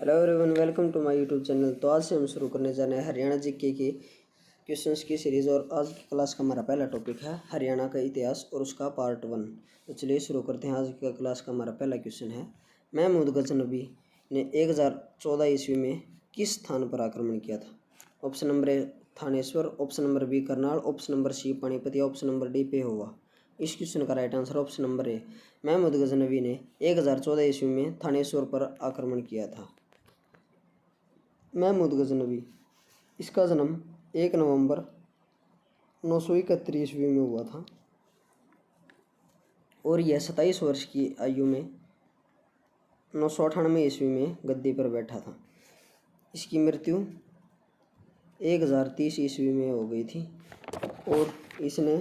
Hello everyone, welcome to my YouTube channel. तो आज से हम शुरू करने जा रहे हैं हरियाणा जीके की क्वेश्चंस की सीरीज़। और आज की क्लास का हमारा पहला टॉपिक है हरियाणा का इतिहास और उसका पार्ट 1। तो चलिए शुरू करते हैं। आज की क्लास का हमारा पहला क्वेश्चन है, महमूद गजनवी ने 1014 ईस्वी में किस स्थान पर आक्रमण किया था? Option number A Thaneshwar, option number B Karnal, option number C Panipat या ऑप्शन नंबर डी पेहोवा। इस क्वेश्चन का right answer option number A, Mahmud Ghaznavi ने 1014 ईस्वी में थानेश्वर पर आक्रमण किया था। महमूद गजनवी, इसका जन्म 1 नवंबर 931 ईस्वी में हुआ था और यह 27 वर्ष की आयु में 998 ईस्वी में गद्दी पर बैठा था। इसकी मृत्यु 1030 ईस्वी में हो गई थी और इसने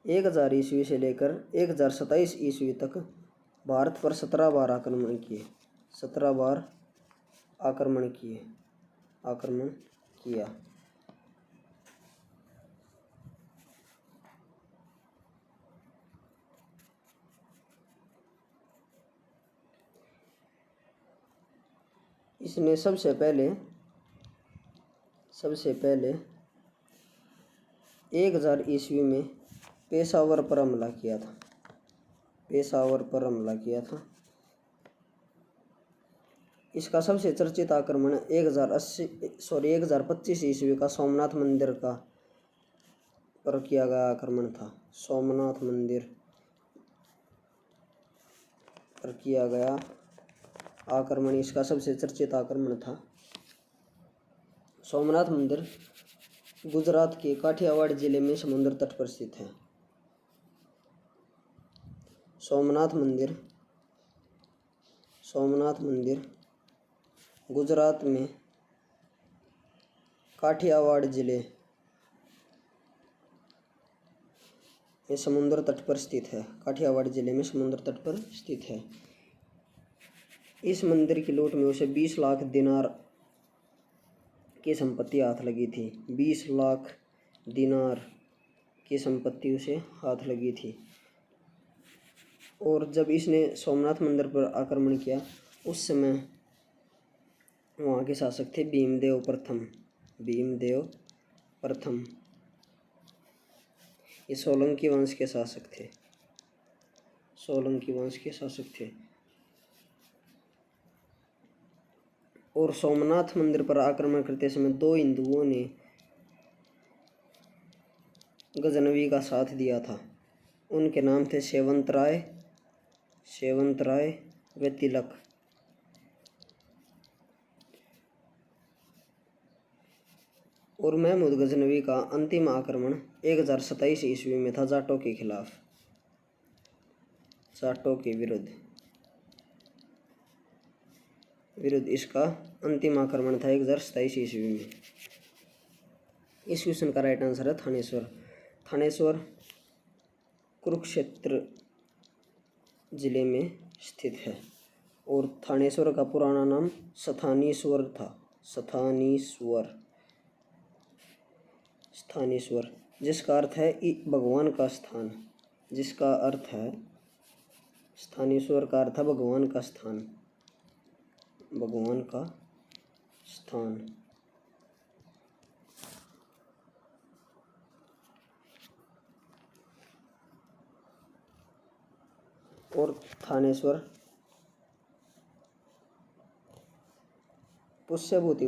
1000 ईस्वी से लेकर 1027 ईस्वी तक भारत पर 17 बार आक्रमण किए। 17 बार आक्रमण किया। इसने सबसे पहले 1000 ईस्वी में पेशावर पर हमला किया था। इसका सबसे चर्चित आक्रमण 1025 ईस्वी का सोमनाथ मंदिर पर किया गया आक्रमण था। सोमनाथ मंदिर पर किया गया आक्रमण इसका सबसे चर्चित आक्रमण था। सोमनाथ मंदिर गुजरात के काठियावाड़ जिले में समुद्र तट पर स्थित है। सोमनाथ मंदिर गुजरात में काठियावाड़ जिले में समुद्र तट पर स्थित है। इस मंदिर की लूट में उसे 20 लाख दिनार की संपत्ति हाथ लगी थी। 20 लाख दिनार की संपत्ति उसे हाथ लगी थी। और जब इसने सोमनाथ मंदिर पर आक्रमण किया उस समय वहाँ के शासक थे भीमदेव प्रथम। ये सोलंकी वंश के शासक थे। और सोमनाथ मंदिर पर आक्रमण करते समय 2 हिंदुओं ने गजनवी का साथ दिया था। उनके नाम थे शेवंत राय व तिलक। और महमूद गजनवी का अंतिम आक्रमण 1027 ईस्वी में था जाटों के खिलाफ, जाटों के विरुद्ध इसका अंतिम आक्रमण था 1027 ईस्वी में। इस क्वेश्चन का राइट आंसर है थानेश्वर कुरुक्षेत्र जिले में स्थित है। और थानेश्वर का पुराना नाम स्थानीश्वर था। स्थानीश्वर जिसका अर्थ है भगवान का स्थान। स्थानीश्वर का अर्थ है भगवान का स्थान। और थानेश्वर पुष्यभूति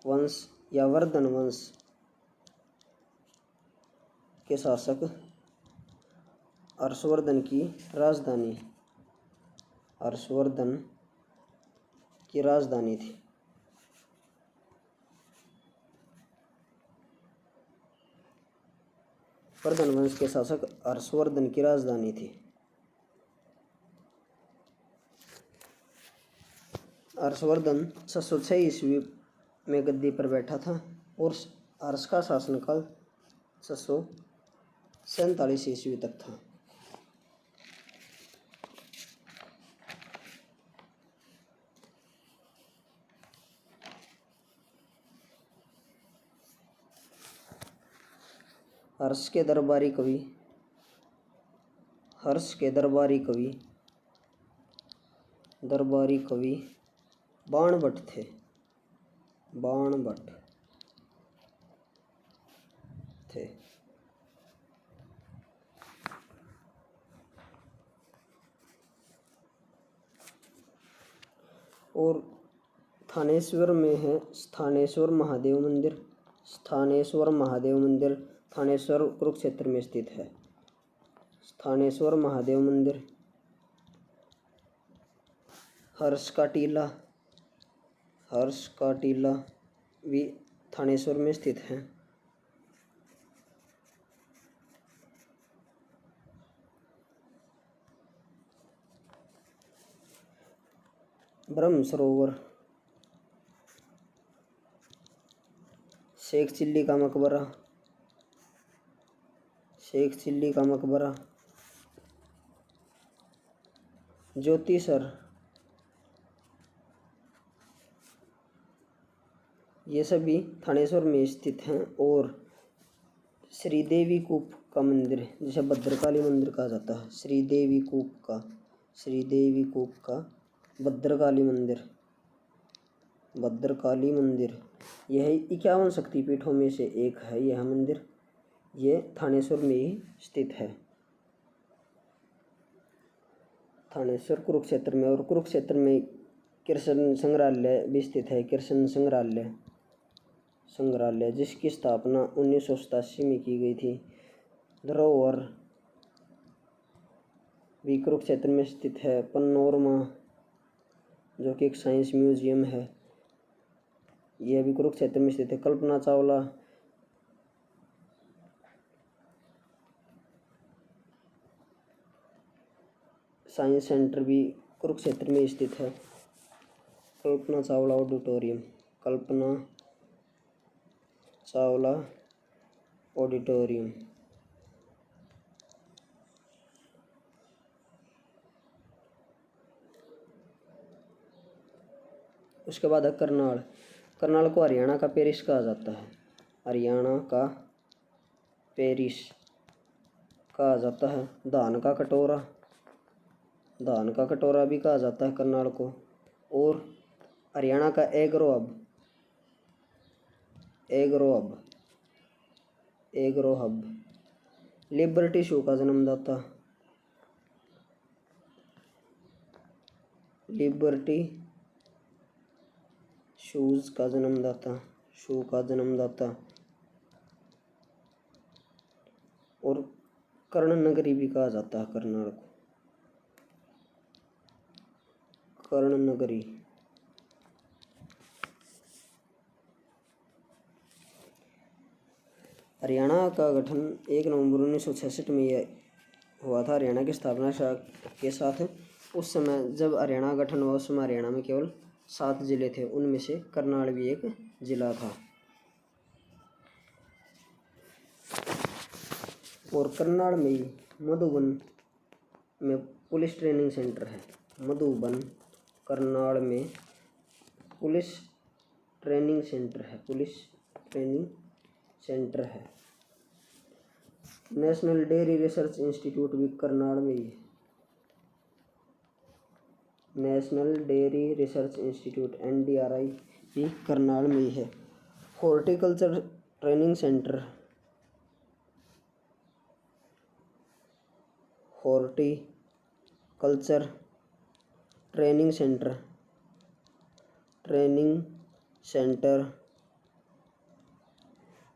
वंश या वर्धन वंश के शासक हर्षवर्धन की राजधानी थी। वर्धन वंश के शासक हर्षवर्धन की राजधानी थी। हर्षवर्धन 606 ईस्वी में गद्दी पर बैठा था और हर्ष का शासनकाल 647 ईस्वी तक था। हर्ष के दरबारी कवि हर्ष के दरबारी कवि बाणभट्ट थे। और थानेश्वर में है स्थानेश्वर महादेव मंदिर। थानेश्वर कुरुक्षेत्र में स्थित है। स्थानेश्वर महादेव मंदिर। हर्ष का टीला भी थानेश्वर में स्थित है। ब्रह्म सरोवर, शेख चिल्ली का मकबरा, ज्योतिसर, ये सभी थानेश्वर में स्थित हैं। और श्रीदेवी कूप का मंदिर, जिसे भद्रकाली मंदिर कहा जाता है, श्रीदेवी कूप का भद्रकाली मंदिर, यह 51 शक्तिपीठों में से एक है। यह मंदिर ये थानेश्वर में ही स्थित है, थानेश्वर कुरुक्षेत्र में। और कुरुक्षेत्र में कृष्ण संग्रहालय भी स्थित है। कृष्ण संग्रहालय जिसकी स्थापना 1987 में की गई थी। धरोहर भी कुरुक्षेत्र में स्थित है। पनोरमा जो कि एक साइंस म्यूजियम है, यह भी कुरुक्षेत्र में स्थित है। कल्पना चावला साइंस सेंटर भी कुरुक्षेत्र में स्थित है। कल्पना चावला ऑडिटोरियम। उसके बाद है करनाल को हरियाणा का पेरिस कहा जाता है। हरियाणा का पेरिस कहा जाता है। धान का कटोरा भी कहा जाता है करनाल को। और हरियाणा का एग्रो हब लिबर्टी शू का जन्मदाता, शू का जन्मदाता। और कर्ण नगरी भी कहा जाता है करनाल को, कर्ण नगरी। हरियाणा का गठन 1 नवंबर 1966 में यह हुआ था, हरियाणा की स्थापना के साथ। उस समय जब हरियाणा गठन हुआ, उस समय हरियाणा में केवल 7 जिले थे, उनमें से करनाल भी एक जिला था। और करनाल में मधुबन में पुलिस ट्रेनिंग सेंटर है। करनाल में पुलिस ट्रेनिंग सेंटर है। नेशनल डेयरी रिसर्च इंस्टीट्यूट भी करनाल में ही है। National dairy research institute NDRI भी करनाल में ही है। Horticulture training centre, training centre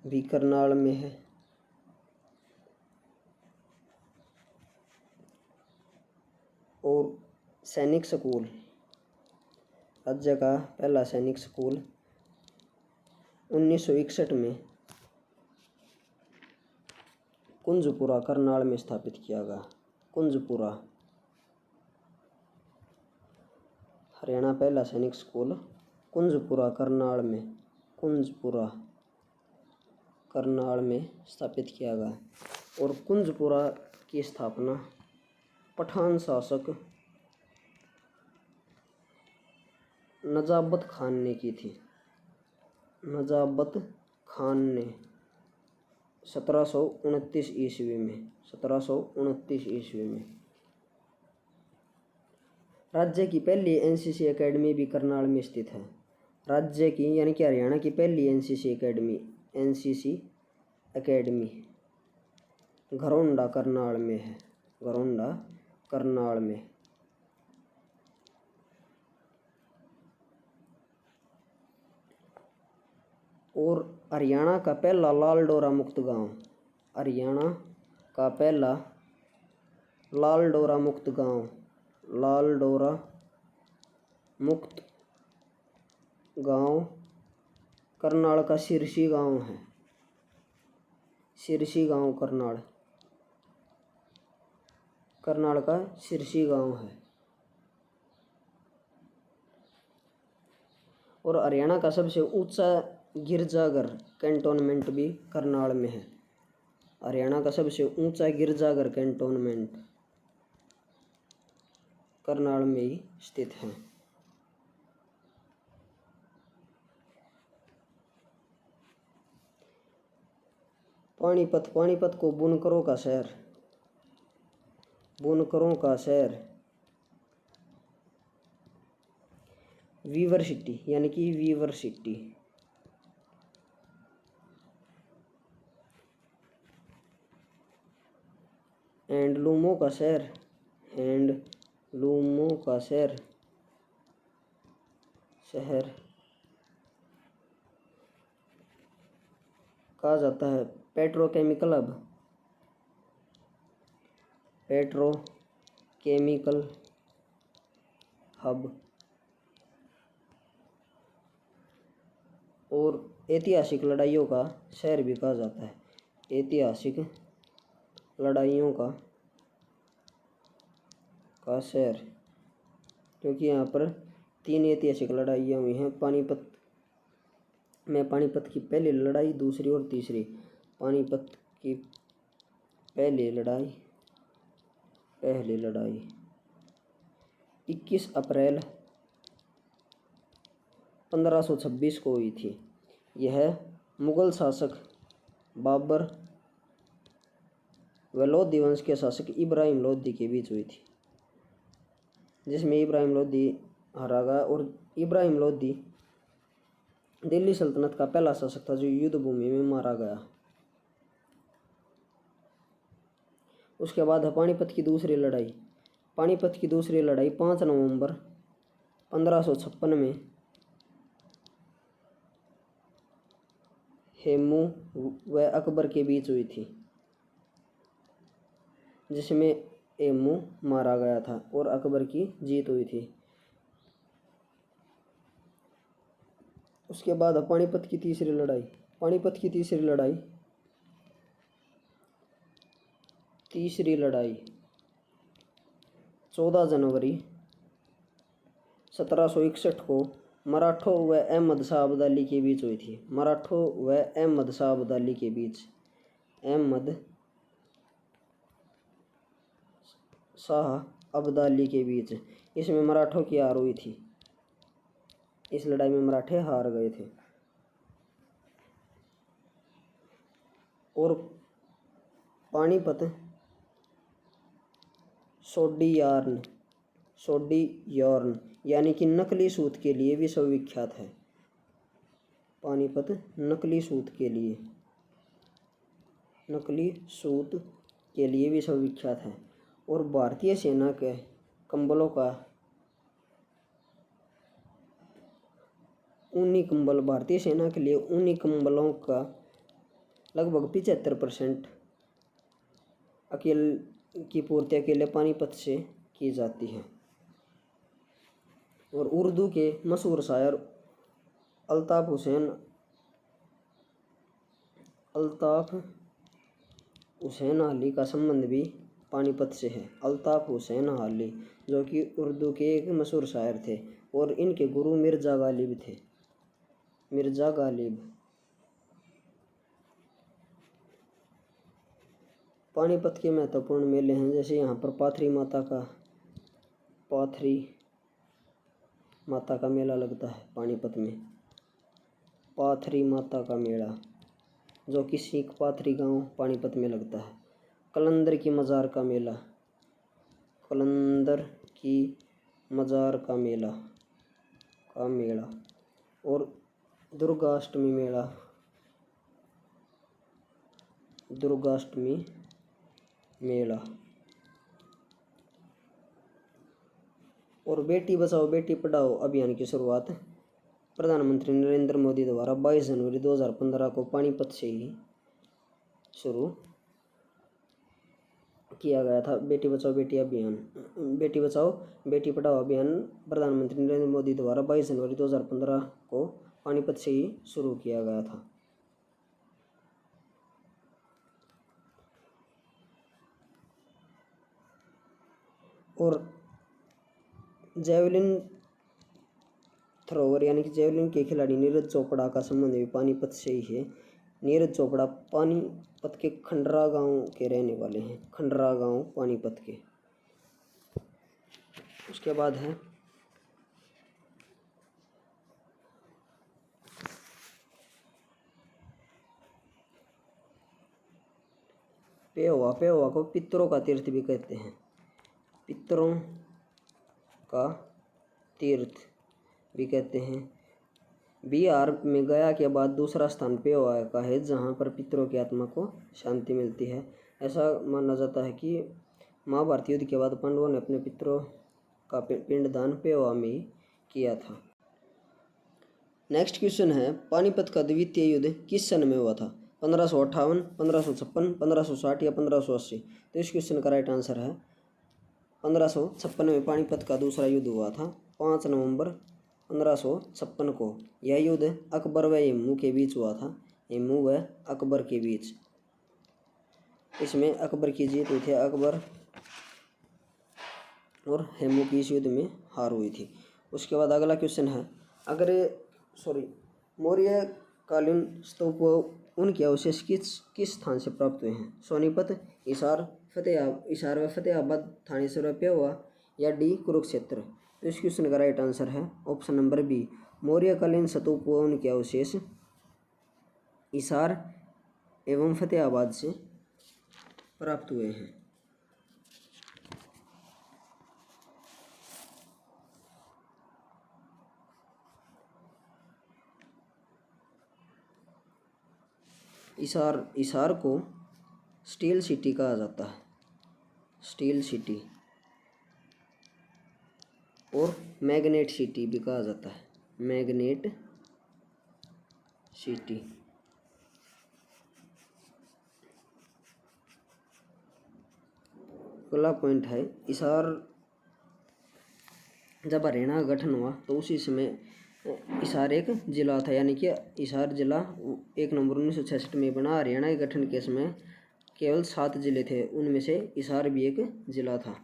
भी करनाल में है। और सैनिक स्कूल, राज्य का पहला सैनिक स्कूल 1961 में कुंजपुरा करनाल में स्थापित किया गया। हरियाणा पहला सैनिक स्कूल कुंजपुरा करनाल में स्थापित किया गया। और कुंजपुरा की स्थापना पठान शासक नजाबत खान ने की थी। 1729 ईस्वी में, 1729 ईस्वी में। राज्य की पहली एनसीसी एकेडमी भी करनाल में स्थित है। राज्य की यानी कि हरियाणा की पहली एनसीसी एकेडमी घरौंडा करनाल में है, घरौंडा करनाल में। और हरियाणा का पहला लाल डोरा मुक्त गांव, हरियाणा का पहला लाल डोरा मुक्त गांव, लाल डोरा मुक्त गांव करनाल का सिरसी गांव है, सिरसी गांव करनाल, करनाल का सिरसी गांव है। और हरियाणा का सबसे ऊंचा गिरजाघर कैंटोनमेंट भी करनाल में है। हरियाणा का सबसे ऊंचा गिरजाघर कैंटोनमेंट करनाल में ही स्थित है। पानीपत, पानीपत को बुनकरों का शहर, बुनकरों का शहर, वीवर सिटी यानी कि वीवर सिटी। हैंडलूमों का शहर, हैंडलूमों का शहर, शहर कहा जाता है पेट्रोकेमिकल हब, पेट्रोकेमिकल हब। और ऐतिहासिक लड़ाइयों का शहर भी कहा जाता है, ऐतिहासिक लड़ाइयों का शहर, क्योंकि यहाँ पर 3 ऐतिहासिक लड़ाइयाँ हुई हैं। पानीपत में पानीपत की पहली लड़ाई, दूसरी और तीसरी। पानीपत की पहली लड़ाई 21 अप्रैल 1526 को हुई थी। यह मुगल शासक बाबर व लोधी वंश के शासक इब्राहिम लोधी के बीच हुई थी, जिसमें इब्राहिम लोधी हारा गया। और इब्राहिम लोधी दिल्ली सल्तनत का पहला शासक था जो युद्ध भूमि में मारा गया। उसके बाद है पानीपत की दूसरी लड़ाई। पानीपत की दूसरी लड़ाई 5 नवंबर 1556 में हेमू व अकबर के बीच हुई थी, जिसमें हेमू मारा गया था और अकबर की जीत हुई थी। उसके बाद पानीपत की तीसरी लड़ाई। पानीपत की तीसरी लड़ाई 14 जनवरी 1761 को मराठों व अहमद शाह अब्दाली के बीच हुई थी। मराठों व अहमद शाह अब्दाली के बीच, अहमद शाह अब्दाली के बीच। इसमें मराठों की हार हुई थी, इस लड़ाई में मराठे हार गए थे। और पानीपत सोडी यार्न यानी कि नकली सूत के लिए विश्वविख्यात है। पानीपत नकली सूत के लिए विश्वविख्यात है। और भारतीय सेना के कंबलों का ऊनी कंबल, भारतीय सेना के लिए ऊनी कंबलों का लगभग 75% की पूर्ति अकेले पानीपत से की जाती है। और उर्दू के मशहूर शायर अल्ताफ हुसैन अली का संबंध भी पानीपत से है। अल्ताफ हुसैन अली जो कि उर्दू के एक मशहूर शायर थे और इनके गुरु मिर्ज़ा गालिब थे, मिर्ज़ा गालिब। पानीपत के महत्वपूर्ण मेले हैं, जैसे यहाँ पर पाथरी माता का मेला लगता है पानीपत में, पाथरी माता का मेला। जो कि सीख पाथरी गांव पानीपत में लगता है। कलंदर की मज़ार का मेला, कलंदर की मज़ार का मेला और दुर्गाष्टमी मेला और बेटी बचाओ बेटी पढ़ाओ अभियान की शुरुआत प्रधानमंत्री नरेंद्र मोदी द्वारा 22 जनवरी 2015 को पानीपत से ही शुरू किया गया था। बेटी बचाओ बेटी पढ़ाओ अभियान प्रधानमंत्री नरेंद्र मोदी द्वारा 22 जनवरी 2015 को पानीपत से ही शुरू किया गया था। और जेवलिन थ्रोवर यानी कि जेवलिन के खिलाड़ी नीरज चोपड़ा का संबंध भी पानीपत से ही है। नीरज चोपड़ा पानीपत के खंडरा गांव के रहने वाले हैं, खंडरा गांव पानीपत के। उसके बाद है पेहोवा। पेहोवा को पितरों का तीर्थ भी कहते हैं, पितरों का तीर्थ भी कहते हैं। बिहार में गया के बाद दूसरा स्थान पेहोवा का है, जहाँ पर पितरों की आत्मा को शांति मिलती है। ऐसा माना जाता है कि महाभारत युद्ध के बाद पांडवों ने अपने पितरों का पिंडदान पेहोवा में ही किया था। नेक्स्ट क्वेश्चन है, पानीपत का द्वितीय युद्ध किस सन में हुआ था? 1558, 1556, 1560 या 1580? तो इस क्वेश्चन का राइट आंसर है 1556 में पानीपत का दूसरा युद्ध हुआ था। 5 नवंबर 1556 को यह युद्ध अकबर व हेमू के बीच हुआ था, हेमू व अकबर के बीच। इसमें अकबर की जीत हुई थी, अकबर और हेमू की इस युद्ध में हार हुई थी। उसके बाद अगला क्वेश्चन है, मौर्य कालीन स्तूप उनके अवशेष किस स्थान से प्राप्त हुए हैं? सोनीपत, हिसार व फतेहाबाद, थानेश्वर व पेहोवा या डी कुरुक्षेत्र? तो इस क्वेश्चन का राइट आंसर है ऑप्शन नंबर बी, मौर्यकालीन स्तूप व उनके अवशेष हिसार एवं फतेहाबाद से प्राप्त हुए हैं। हिसार को स्टील सिटी कहा जाता है, स्टील सिटी, और मैग्नेट सिटी भी कहा जाता है, मैग्नेट सिटी। अगला पॉइंट है, हिसार जब हरियाणा का गठन हुआ तो उसी समय हिसार एक जिला था, यानी कि हिसार जिला 1 नवंबर 1966 में बना। हरियाणा के गठन के समय केवल 7 जिले थे, उनमें से हिसार भी एक जिला था।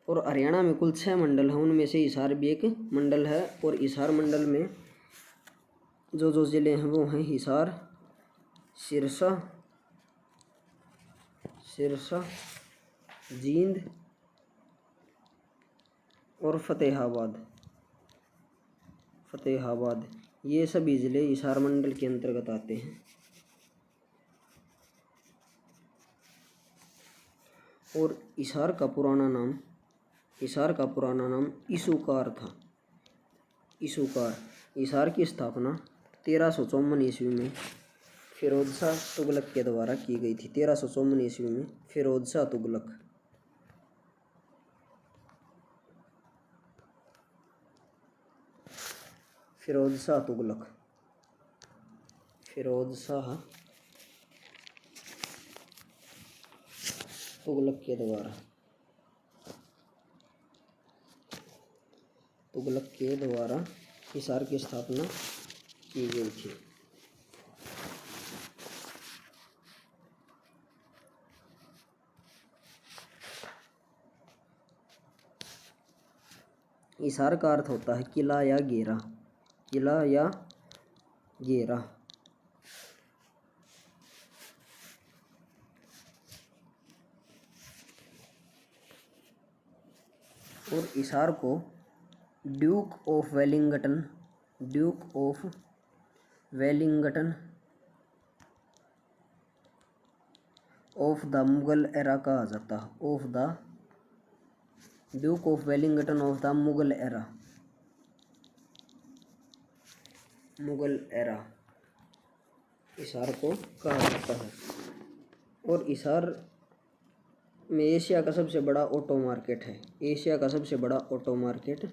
और हरियाणा में कुल 6 मंडल हैं, उनमें से हिसार भी एक मंडल है। और हिसार मंडल में जो जिले हैं वो हैं हिसार, सिरसा, जींद और फतेहाबाद। ये सभी जिले हिसार मंडल के अंतर्गत आते हैं। और हिसार का पुराना नाम इसुकार था, इसुकार। हिसार की स्थापना 1354 ईस्वी में फिरोज शाह तुगलक के द्वारा की गई थी। 1354 ईस्वी में फिरोज शाह तुगलक। फिरोज शाह तुगलक के द्वारा हिसार की स्थापना की गई थी। हिसार का अर्थ होता है किला या घेरा, किला या घेरा। और हिसार को Duke of Wellington Duke of Wellington of the Mughal era कहा जाता है। Of the Duke of Wellington of the Mughal era, Mughal era Hisar को कहा जाता है। और हिसार में एशिया का सबसे बड़ा ऑटो मार्केट है। एशिया का सबसे बड़ा ऑटो मार्केट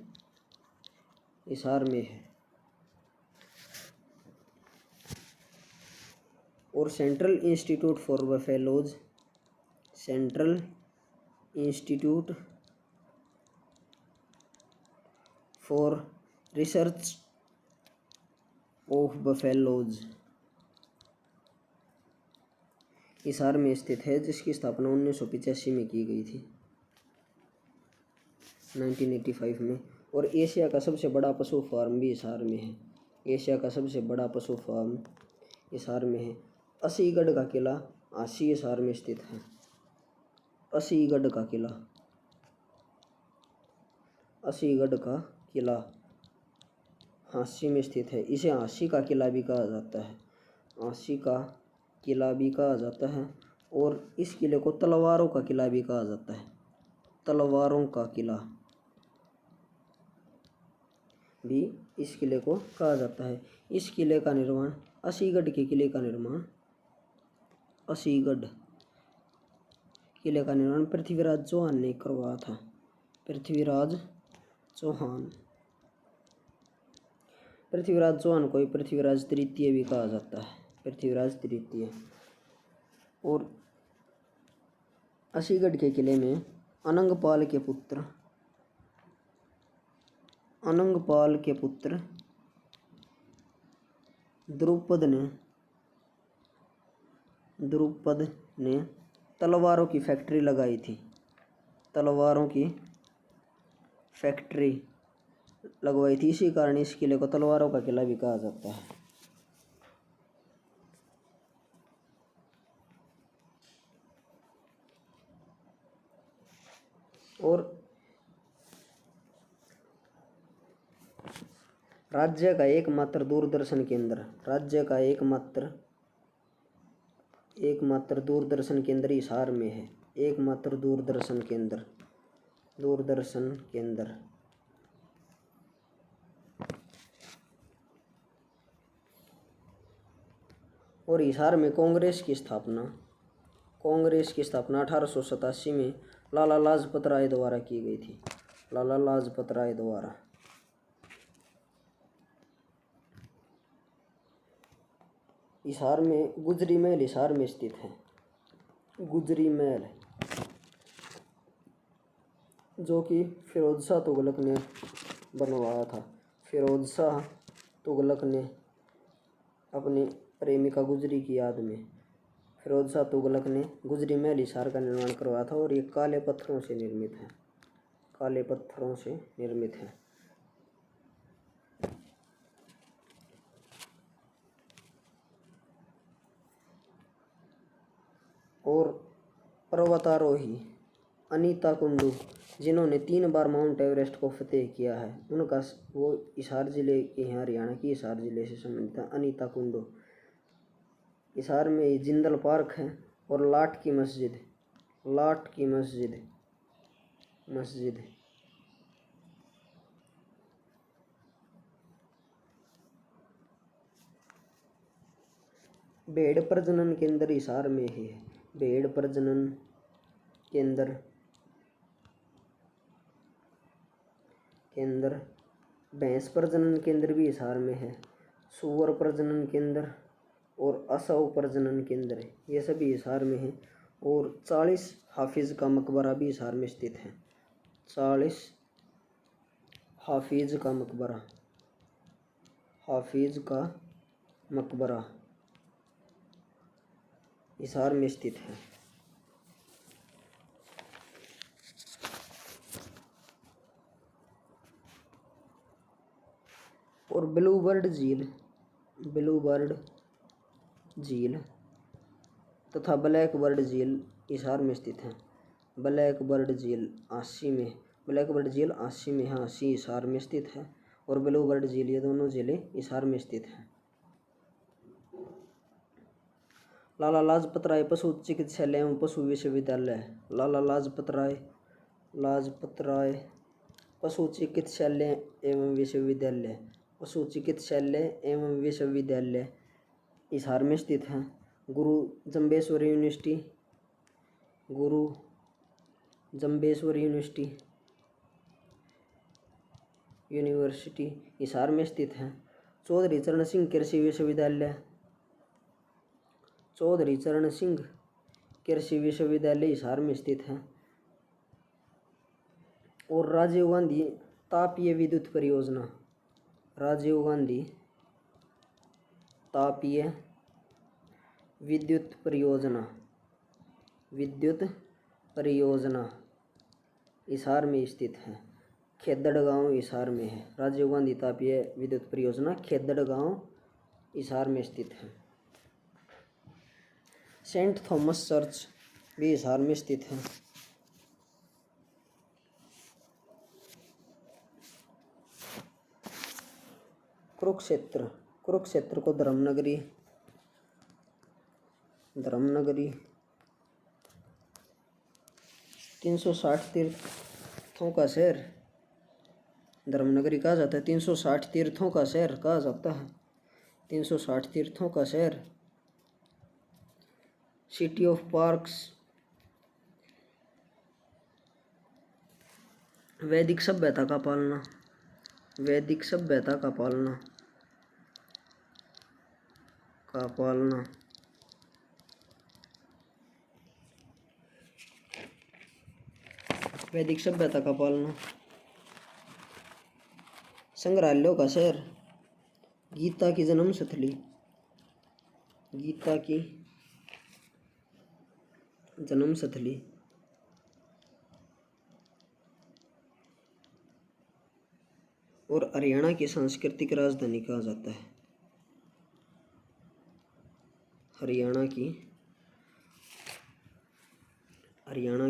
हिसार में है। और central institute for buffaloes, central institute for research of buffaloes Hisar में स्थित है, जिसकी स्थापना 1985 में की गई थी, 1985 में। और एशिया का सबसे बड़ा पशु फार्म भी हिसार में है। एशिया का सबसे बड़ा पशु फार्म हिसार में है। असीगढ़ का किला हांसी हिसार में स्थित है। असीगढ़ का किला, असीगढ़ का किला हांसी में स्थित है। इसे हांसी का किला भी कहा जाता है। हांसी का किला भी कहा जाता है। और इस किले को तलवारों का किला भी कहा जाता है। तलवारों का किला भी इस किले को कहा जाता है। इस किले का निर्माण, असीगढ़ के किले का निर्माण, असीगढ़ किले का निर्माण पृथ्वीराज चौहान ने करवाया था। पृथ्वीराज चौहान, पृथ्वीराज चौहान को पृथ्वीराज तृतीय भी कहा जाता है। पृथ्वीराज तृतीय। और असीगढ़ के किले में अनंगपाल के पुत्र, अनंगपाल के पुत्र द्रुपद ने तलवारों की फैक्ट्री लगाई थी। तलवारों की फैक्ट्री लगवाई थी। इसी कारण इस किले को तलवारों का किला भी कहा जाता है। और राज्य का एकमात्र दूरदर्शन केंद्र, राज्य का एकमात्र दूरदर्शन केंद्र हिसार में है। एकमात्र दूरदर्शन केंद्र, दूरदर्शन केंद्र। और हिसार में कांग्रेस की स्थापना 1887 में लाला लाजपत राय द्वारा की गई थी। लाला लाजपत राय द्वारा। हिसार में गुजरी महल हिसार में स्थित है। गुजरी महल, जो कि फिरोज शाह तुगलक ने बनवाया था। फिरोज शाह तुगलक ने अपनी प्रेमिका गुजरी की याद में फिरोज शाह तुगलक ने गुजरी महल हिसार का निर्माण करवाया था। और ये काले पत्थरों से निर्मित है। काले पत्थरों से निर्मित है। और पर्वतारोही अनीता कुंडू, जिन्होंने 3 बार माउंट एवरेस्ट को फतेह किया है, उनका वो हिसार जिले के हैं, हरियाणा की हिसार जिले से संबंधित है। अनीता कुंडू। हिसार में जिंदल पार्क है और लाट की मस्जिद, लाट की मस्जिद भेड़ प्रजनन केंद्र हिसार में है। भेड़ प्रजनन केंद्र, भैंस प्रजनन केंद्र भी हिसार में है। सूअर प्रजनन केंद्र और असव प्रजनन केंद्र, ये सभी हिसार में है। और 40 हाफिज का मकबरा भी हिसार में स्थित है। 40 हाफिज का मकबरा, हाफिज का मकबरा हिसार में स्थित है। और ब्लूबर्ड झील तथा ब्लैकबर्ड झील हिसार में स्थित है। ब्लैकबर्ड झील 80 में, ब्लैकबर्ड झील 80 में है, 80 हिसार में स्थित है। और ब्लू बर्ड झील, ये दोनों झीलें हिसार में स्थित हैं। लाला लाजपत राय पशु चिकित्सालय एवं पशु विश्वविद्यालय। लाला लाजपत राय पशु चिकित्सालय एवं विश्वविद्यालय, पशु चिकित्सालय एवं विश्वविद्यालय हिसार में स्थित है। गुरु जम्बेश्वर यूनिवर्सिटी हिसार में स्थित है। चौधरी चरण सिंह कृषि विश्वविद्यालय हिसार में स्थित है। और राजीव गांधी तापीय विद्युत परियोजना, राजीव गांधी तापीय विद्युत परियोजना हिसार में स्थित है। खेदड़ गांव हिसार में है। राजीव गांधी तापीय विद्युत परियोजना खेदड़ गांव हिसार में स्थित है। सेंट थॉमस चर्च भी हिसार में स्थित है। कुरुक्षेत्र को धर्मनगरी 360 तीर्थों का शहर धर्मनगरी कहा जाता है। 360 तीर्थों का शहर कहा जाता है। 360 तीर्थों का शहर। सिटी ऑफ पार्क्स, वैदिक सभ्यता का पालना, वैदिक सभ्यता का पालना वैदिक सभ्यता का पालना। संग्रहालयों का शहर, गीता की जन्मस्थली, गीता की जन्मस्थली। और हरियाणा की सांस्कृतिक राजधानी कहा जाता है। हरियाणा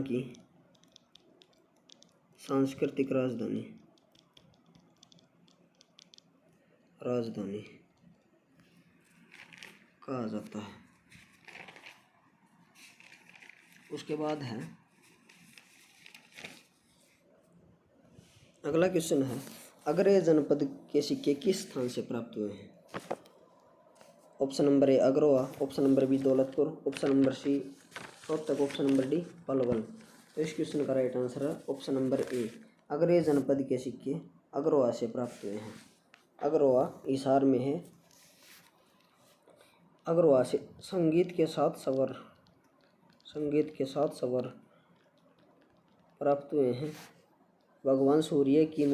की सांस्कृतिक राजधानी कहा जाता है। उसके बाद है अगला क्वेश्चन है, अग्रय जनपद के सिक्के किस स्थान से प्राप्त हुए हैं? Option number A Agrawa, option number B Daulatpur, option number C Rohtak, option number D Palwal. तो इस क्वेश्चन का राइट आंसर है ऑप्शन नंबर ए, अग्रय जनपद के सिक्के अग्रवा से प्राप्त हुए हैं। अग्रवा हिसार में है। अग्रवा से संगीत के साथ सवर प्राप्त हुए हैं। भगवान सूर्य की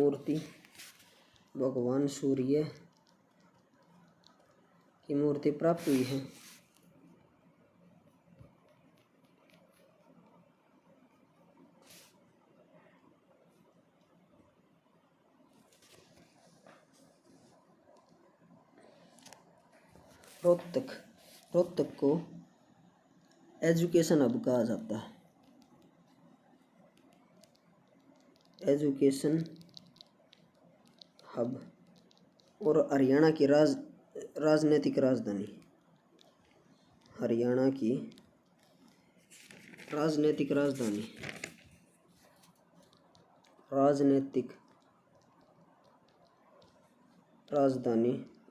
मूर्ति प्राप्त हुई है। रोहतक को एजुकेशन हब कहा जाता है। Education hub. और हरियाणा की राजनीतिक राजधानी, हरियाणा की राजनीतिक राजधानी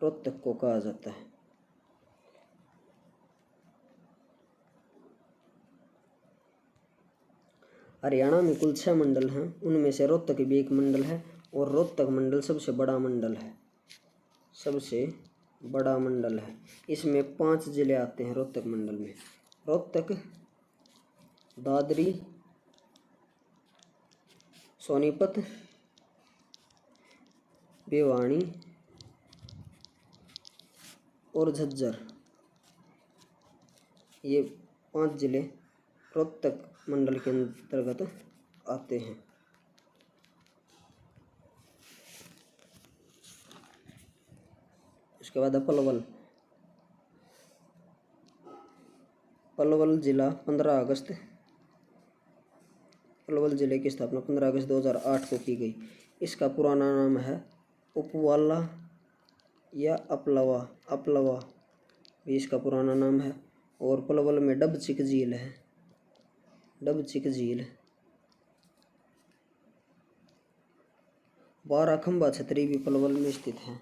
रोहतक को कहा जाता है। हरियाणा में कुल 6 मंडल हैं, उनमें से रोहतक भी एक मंडल है और रोहतक मंडल सबसे बड़ा मंडल है। इसमें 5 जिले आते हैं रोहतक मंडल में। रोहतक, दादरी, सोनीपत, भिवानी और झज्जर, ये 5 जिले रोहतक मंडल के अंतर्गत आते हैं। उसके बाद पलवल जिला 15 अगस्त, पलवल जिले की स्थापना 15 अगस्त 2008 को की गई। इसका पुराना नाम है उपवाला या अपलवा, अपलवा भी इसका पुराना नाम है। और पलवल में डबचिक झील है, डबचिक झील। बाराखंबा छतरी भी पलवल में स्थित है,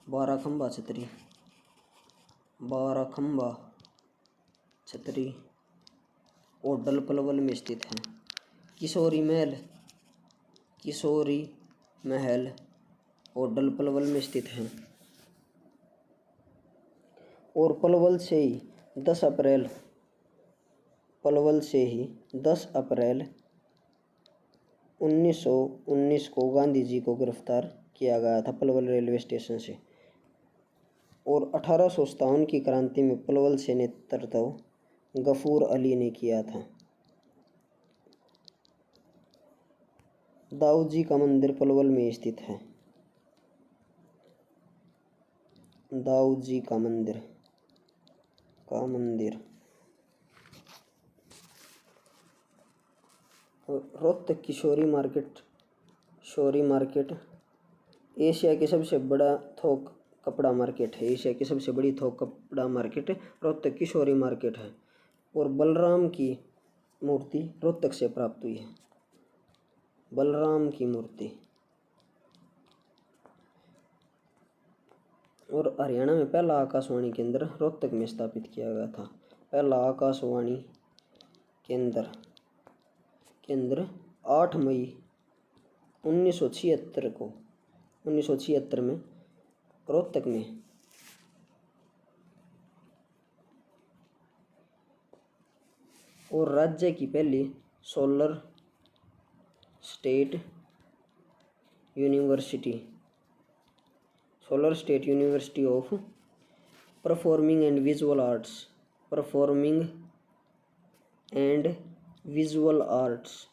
बाराखंबा छतरी, बाराखंबा छतरी ओडल पलवल में स्थित है। किशोरी महल, किशोरी महल ओडल पलवल में स्थित है। और पलवल से ही 10 अप्रैल, पलवल से ही 10 अप्रैल 1919 को गांधी जी को गिरफ्तार किया गया था पलवल रेलवे स्टेशन से। और 1857 की क्रांति में पलवल से नेतृत्व गफूर अली ने किया था। दाऊद जी का मंदिर पलवल में स्थित है, दाऊद जी का मंदिर, का मंदिर। रोहतक की शोरी मार्केट, शोरी मार्केट एशिया की सबसे बड़ा थोक कपड़ा मार्केट है, एशिया की सबसे बड़ी थोक कपड़ा मार्केट रोहतक की शोरी मार्केट है। और बलराम की मूर्ति रोहतक से प्राप्त हुई है, बलराम की मूर्ति। और हरियाणा में पहला आकाशवाणी केंद्र रोहतक में स्थापित किया गया था, पहला आकाशवाणी केंद्र, केंद्र 8 मई 1976 को, 1976 में रोहतक में। और राज्य की पहली solar state university, solar state university of performing and visual arts, performing and visual arts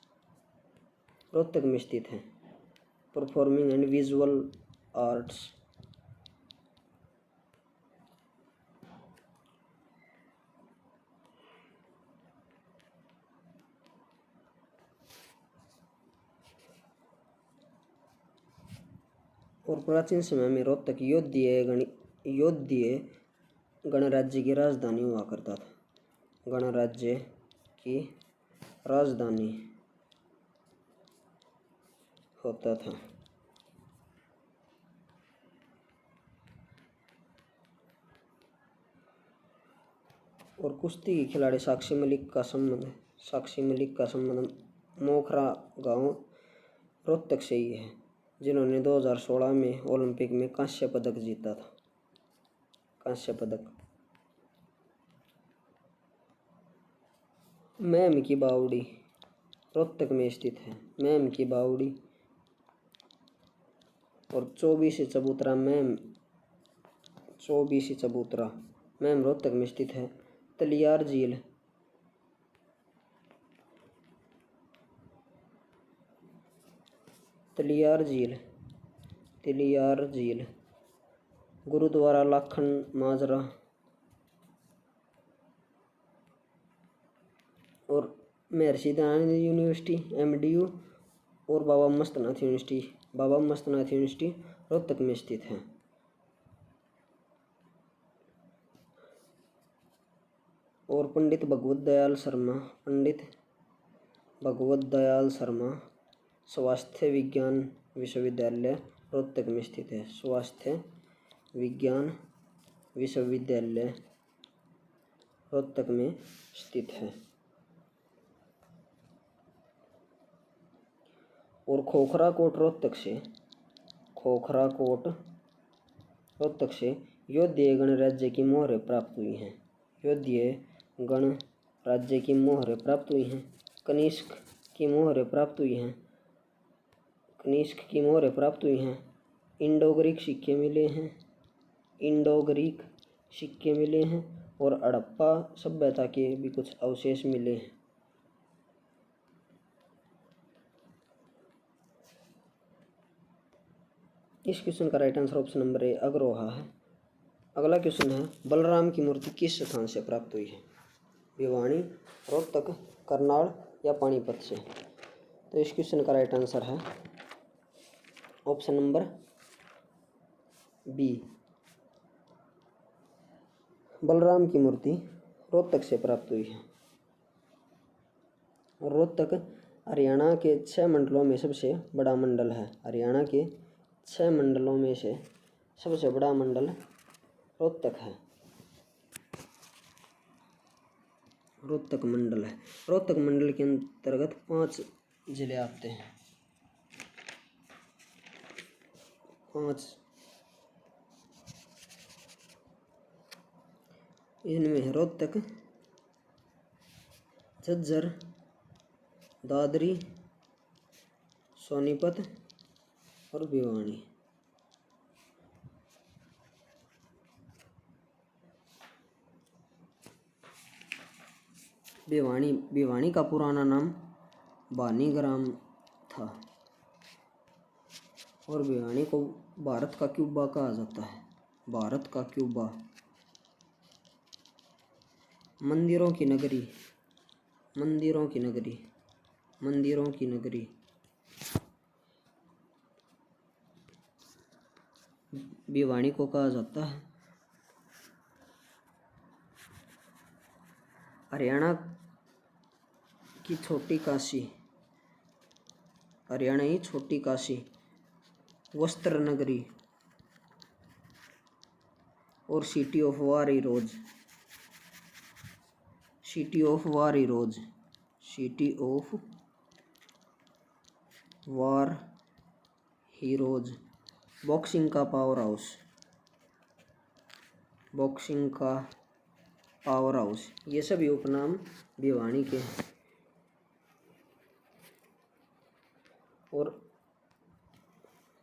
Rohtak में स्थित है, परफॉर्मिंग एंड विजुअल आर्ट्स। और प्राचीन समय में रोहतक योध्य गणराज्य की राजधानी हुआ करता था, गणराज्य की राजधानी होता था। और कुश्ती की खिलाड़ी साक्षी मलिक का संबंध, साक्षी मलिक का संबंध मोखरा गांव रोहतक से ही है, जिन्होंने 2016 में ओलंपिक में कांस्य पदक जीता था, कांस्य पदक। मैम की बावड़ी रोहतक में स्थित है, मैम की बावड़ी। और 24 चबूतरा मैम, 24 चबूतरा मैम रोहतक में स्थित है। तलियार झील, तलियार झील, तलियार झील गुरुद्वारा लाखन माजरा। और महर्षि दयानंद यूनिवर्सिटी MDU और बाबा मस्तनाथ यूनिवर्सिटी, बाबा मस्तनाथ यूनिवर्सिटी रोहतक में स्थित है। और पंडित भगवत दयाल शर्मा, पंडित भगवत दयाल शर्मा स्वास्थ्य विज्ञान विश्वविद्यालय रोहतक में स्थित है, स्वास्थ्य विज्ञान विश्वविद्यालय रोहतक में स्थित है। और खोखरा कोट रोहतक से, खोखरा कोट रोहतक से योध्य गणराज्य की मोहरें प्राप्त हुई हैं, योध्य गणराज्य की मोहरें प्राप्त हुई हैं। कनिष्क की मोहरें प्राप्त हुई हैं, कनिष्क की मोहरें प्राप्त हुई हैं। इंडो ग्रीक सिक्के मिले हैं, इंडो ग्रीक सिक्के मिले हैं। और हड़प्पा सभ्यता के भी कुछ अवशेष मिले हैं। इस क्वेश्चन का राइट आंसर ऑप्शन नंबर ए अग्रोहा है। अगला क्वेश्चन है, बलराम की मूर्ति किस स्थान से प्राप्त हुई है? भिवानी, रोहतक, करनाल या पानीपत से? तो इस क्वेश्चन का राइट आंसर है ऑप्शन नंबर बी बलराम की मूर्ति रोहतक से प्राप्त हुई है। रोहतक हरियाणा के 6 मंडलों में सबसे बड़ा मंडल है। हरियाणा के 6 मंडलों में से सबसे बड़ा मंडल रोहतक है। रोहतक मंडल है। रोहतक मंडल के अंतर्गत 5 जिले आते हैं। 5 इनमें है रोहतक, झज्जर, दादरी, सोनीपत और भिवानी। भिवानी का पुराना नाम बानीग्राम था और भिवानी को भारत का क्यूबा कहा जाता है। भारत का क्यूबा। मंदिरों की नगरी, मंदिरों की नगरी, मंदिरों की नगरी। भिवानी को कहा जाता है। हरियाणा की छोटी काशी, हरियाणा की छोटी काशी, वस्त्र नगरी और city of war heroes, city of war heroes, city of war heroes. Boxing का पावर हाउस, बॉक्सिंग का पावर हाउस। ये सभी उपनाम भिवानी के हैं। और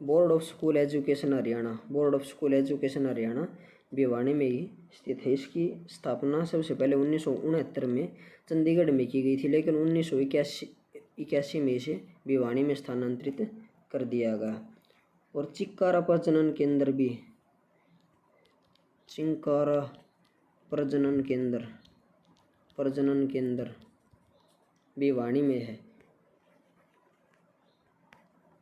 board of school education Haryana, board of school education Haryana Bhiwani में ही स्थित है। इसकी स्थापना सबसे पहले 1969 में चंडीगढ़ में की गई थी, लेकिन 1981 में इसे भिवानी में स्थानांतरित कर दिया गया। और चिक्कारा प्रजनन केंद्र भी, चिंकारा प्रजनन केंद्र भिवानी में है।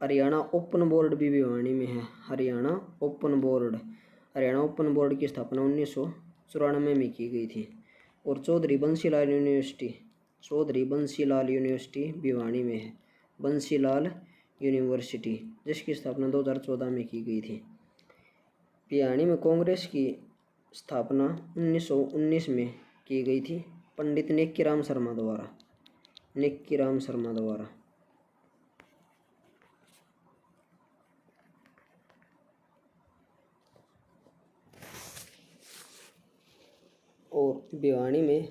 हरियाणा ओपन बोर्ड भी भिवानी में है। हरियाणा ओपन बोर्ड की स्थापना 1994 में की गई थी। और चौधरी बंसीलाल यूनिवर्सिटी भिवानी में है। बंसीलाल यूनिवर्सिटी, जिसकी स्थापना 2014 में की गई थी। भिवानी में कांग्रेस की स्थापना 1919 में की गई थी, पंडित नेक्कीराम शर्मा द्वारा। और भिवानी में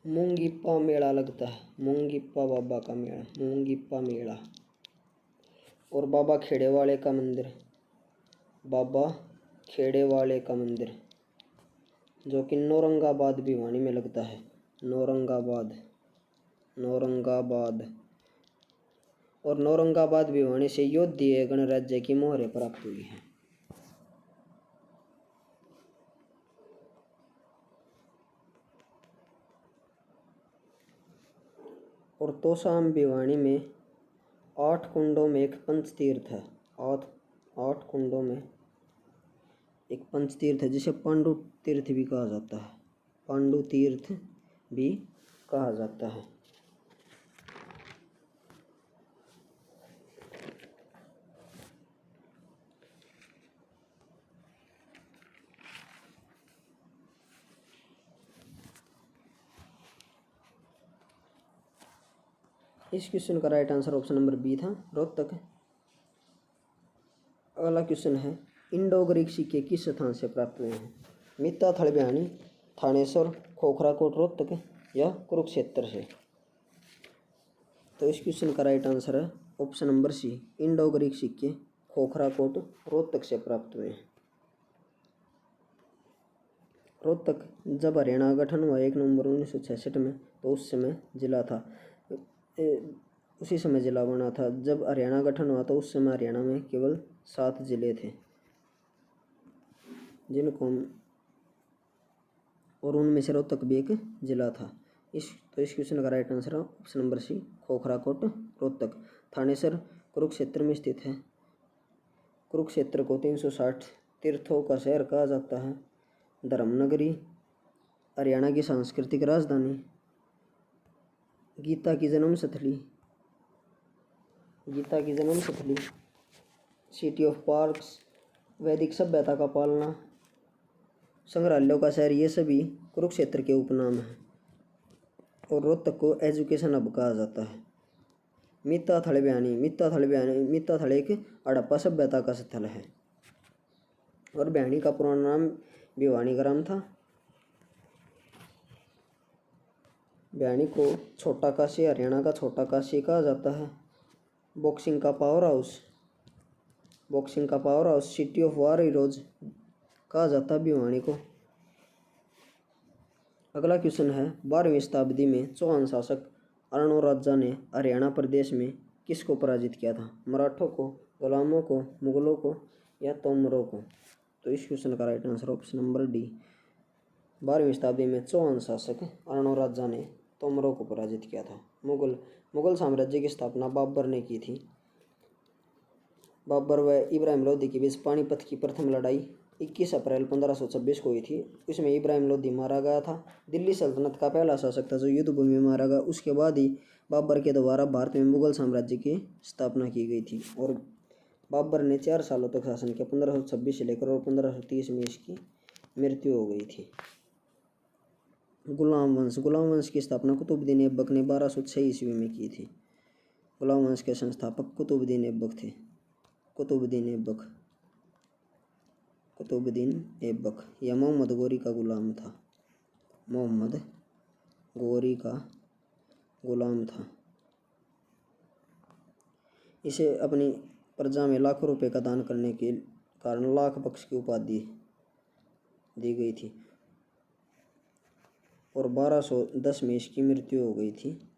मूंगीप्पा मेला लगता है, मूंगीप्पा बाबा का मेला, मूंगीप्पा मेला। और बाबा खेड़ेवाले का मंदिर, जो कि नौरंगाबाद भिवानी में लगता है। नौरंगाबाद। और नौरंगाबाद भिवानी से योध्य गणराज्य की मोहरें प्राप्त हुई हैं। और तोशाम भिवानी में 8 कुंडों में एक पंचतीर्थ है। 8 कुंडों में एक पंचतीर्थ है, जिसे पांडु तीर्थ भी कहा जाता है। पांडु तीर्थ भी कहा जाता है। इस क्वेश्चन का right answer option number B था, रोहतक। अगला क्वेश्चन है, इंडो ग्रीक सिक्के किस स्थान से प्राप्त हुए हैं? मित्ता थलबयानी, थानेश्वर, खोखराकोट रोहतक या कुरुक्षेत्र से? तो इस क्वेश्चन का राइट आंसर है option number C, Indo Greek सिक्के खोखराकोट रोहतक से प्राप्त हुए हैं। रोहतक जब हरियाणा का गठन हुआ 1 नवंबर 1966 में, तो उस समय जिला था, उसी समय जिला बना था। जब हरियाणा गठन हुआ तो उस समय हरियाणा में केवल 7 जिले थे, जिनको और उनमें से रोहतक भी एक जिला था। इस क्वेश्चन का राइट आंसर है option number C, Khokhrakot Rohtak. Thanesar Kurukshetra में स्थित है। कुरुक्षेत्र को 360 तीर्थों का शहर कहा जाता है। धर्मनगरी हरियाणा की सांस्कृतिक राजधानी। गीता की जन्मस्थली, गीता की जन्मस्थली। सिटी ऑफ पार्क्स, वैदिक सभ्यता का पालना, संग्रहालयों का शहर, ये सभी कुरुक्षेत्र के उपनाम हैं। और रोहतक को एजुकेशन हब कहा जाता है। मित्ताथल बयानी, मित्ताथल एक हड़प्पा सभ्यता का स्थल है। और बयानी का पुराना नाम भिवानी ग्राम था। बयानी को छोटा काशी, हरियाणा का छोटा काशी कहा जाता है। बॉक्सिंग का पावर हाउस, बॉक्सिंग का power house, city of war heroes कहा जाता है भिवानी को। अगला क्वेश्चन है, 12वीं शताब्दी में चौहान शासक अर्णोराजा ने हरियाणा प्रदेश में किसको पराजित किया था? मराठों को, गुलामों को, मुगलों को या तोमरों को? तो इस क्वेश्चन का right answer option number D. 12वीं शताब्दी में चौहान शासक अर्णोराजा ने तोमरों को पराजित किया था। मुगल साम्राज्य की स्थापना बाबर ने की थी। बाबर व इब्राहिम लोदी के बीच पानीपत की प्रथम लड़ाई 21 अप्रैल 1526 को हुई थी। इसमें इब्राहिम लोदी मारा गया था। दिल्ली सल्तनत का पहला शासक था जो युद्ध भूमि में मारा गया। उसके बाद ही बाबर के द्वारा भारत में मुगल साम्राज्य की स्थापना की गई थी। और बाबर ने 4 सालों तक शासन किया, 1526 से लेकर, और 1530 में इसकी मृत्यु हो गई थी। गुलाम वंश की स्थापना कुतुबुद्दीन ऐबक ने 1206 ईस्वी में की थी। गुलाम वंश के संस्थापक कुतुबुद्दीन ऐबक यह मोहम्मद गोरी का गुलाम था। मोहम्मद गोरी का गुलाम था। इसे अपनी प्रजा में लाखों रुपए का दान करने के कारण लाख बख्श की उपाधि दी गई थी। और 1210 में इसकी मृत्यु हो गई थी।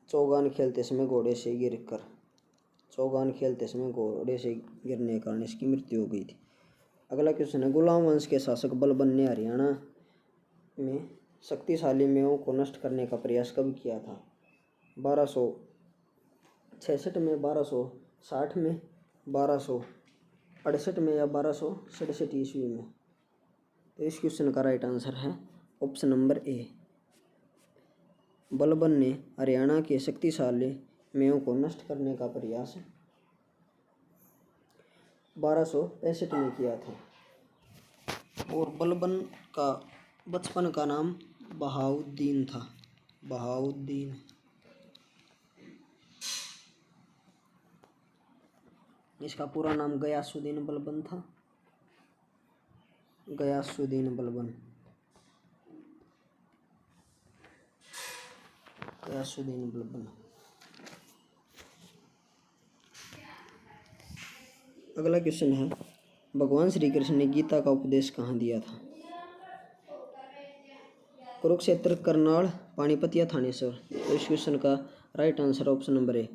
चौगान खेलते समय घोड़े से गिरने के कारण इसकी मृत्यु हो गई थी। अगला क्वेश्चन है, गुलाम वंश के शासक बलबन ने हरियाणा में शक्तिशाली मेवों को नष्ट करने का प्रयास कब किया था? 1266 में, 1260 में, 1268 में या 1267 ईस्वी में? तो इस क्वेश्चन का राइट आंसर है ऑप्शन नंबर ए। बलबन ने हरियाणा के शक्तिशाली मेवों को नष्ट करने का प्रयास 1265 में किया था। और बलबन का बचपन का नाम बहाउद्दीन था। बहाउद्दीन। इसका पूरा नाम गयासुद्दीन बलबन था। गयासुद्दीन बलबन। अगला क्वेश्चन है, भगवान श्री कृष्ण ने गीता का उपदेश कहाँ दिया था? कुरुक्षेत्र, करनाल, पानीपत या थानेश्वर? तो इस क्वेश्चन का राइट आंसर ऑप्शन नंबर ए।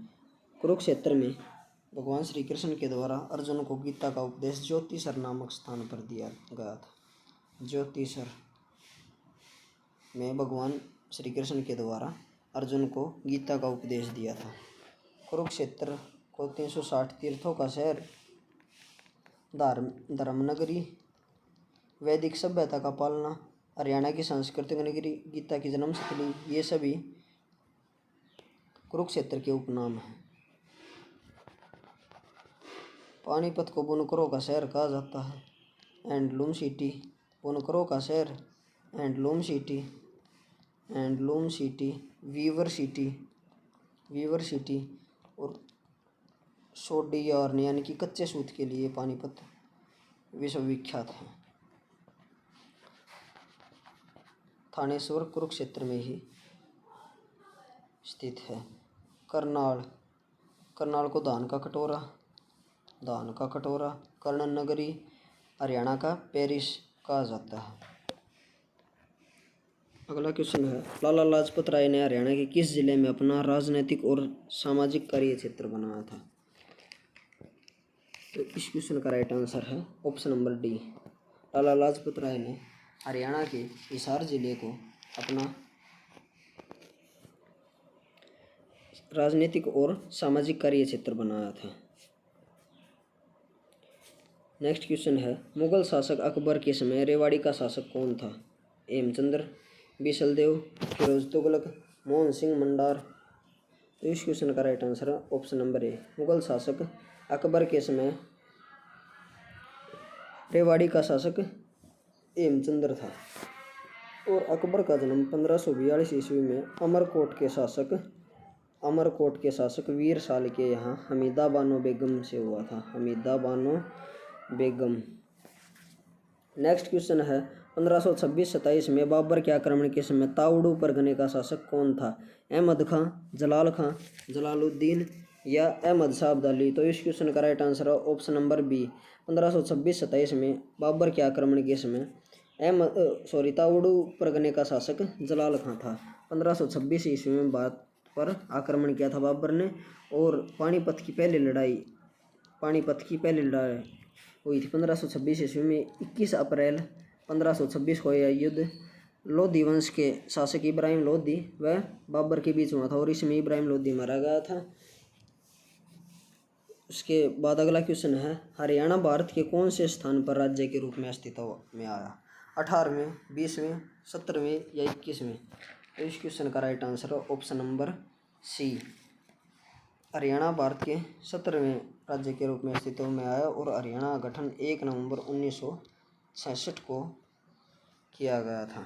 कुरुक्षेत्र में भगवान श्री कृष्ण के द्वारा अर्जुन को गीता का उपदेश ज्योतिसर नामक स्थान पर दिया गया था। ज्योतिसर में भगवान श्री कृष्ण के द्वारा अर्जुन को गीता का उपदेश दिया था। कुरुक्षेत्र को 360 तीर्थों का शहर, धर्मनगरी, वैदिक सभ्यता का पालना, हरियाणा की सांस्कृतिक नगरी, गीता की जन्मस्थली, ये सभी कुरुक्षेत्र के उपनाम हैं। पानीपत को बुनकरों का शहर कहा जाता है। हैंडलूम सिटी, बुनकरों का शहर, हैंडलूम सिटी, वीवर सिटी, और सोडी यार्न यानी कि कच्चे सूत के लिए पानीपत विश्वविख्यात है। थानेश्वर कुरुक्षेत्र में ही स्थित है। करनाल को धान का कटोरा, कर्णन नगरी, हरियाणा का पेरिस कहा जाता है। अगला क्वेश्चन है, लाला लाजपत राय ने हरियाणा के किस जिले में अपना राजनीतिक और सामाजिक कार्य क्षेत्र बनाया था? तो इस क्वेश्चन का राइट आंसर है option number D. Lala Lajpat Rai ने हरियाणा के हिसार जिले को अपना राजनीतिक और सामाजिक कार्य क्षेत्र बनाया था। नेक्स्ट क्वेश्चन है, मुगल शासक अकबर के समय रेवाड़ी का शासक कौन था? हेमचंद्र, बिसलदेव, फिरोज तुगलक, मोहन सिंह मंडार। तो इस क्वेश्चन का राइट आंसर है ऑप्शन नंबर ए, मुगल शासक अकबर के समय रेवाड़ी का शासक हेमचंद्र था। और अकबर का जन्म 1542 ईस्वी में अमरकोट के शासक वीर साल के यहाँ हमीदा बानो बेगम से हुआ था। हमीदा बानो बेगम। नेक्स्ट क्वेश्चन है, 1526-27 में बाबर के आक्रमण के समय ताउडू परगने का शासक कौन था? अहमद खां, जलाल खां, जलालुद्दीन या अहमद शाह अब्दाली। तो इस क्वेश्चन का राइट आंसर है ऑप्शन नंबर बी, 1526-27 में बाबर के आक्रमण के समय ताउडू परगने का शासक जलाल खां था। 1526 ईस्वी में भारत पर आक्रमण किया था बाबर ने। और पानीपत की पहली लड़ाई हुई थी 1526 ईस्वी में। 21 अप्रैल 1526 को यह युद्ध लोधी वंश के शासक इब्राहिम लोधी व बाबर के बीच हुआ था और इसमें इब्राहिम लोधी मारा गया था। उसके बाद अगला क्वेश्चन है, हरियाणा भारत के कौन से स्थान पर राज्य के रूप में अस्तित्व में आया? 18वें, 20वें, 17वें या 21वें। तो इस क्वेश्चन का राइट आंसर है option number C, Haryana Bharat के 17वें राज्य के रूप में अस्तित्व में आया और हरियाणा का गठन 1 नवंबर 1966 को किया गया था।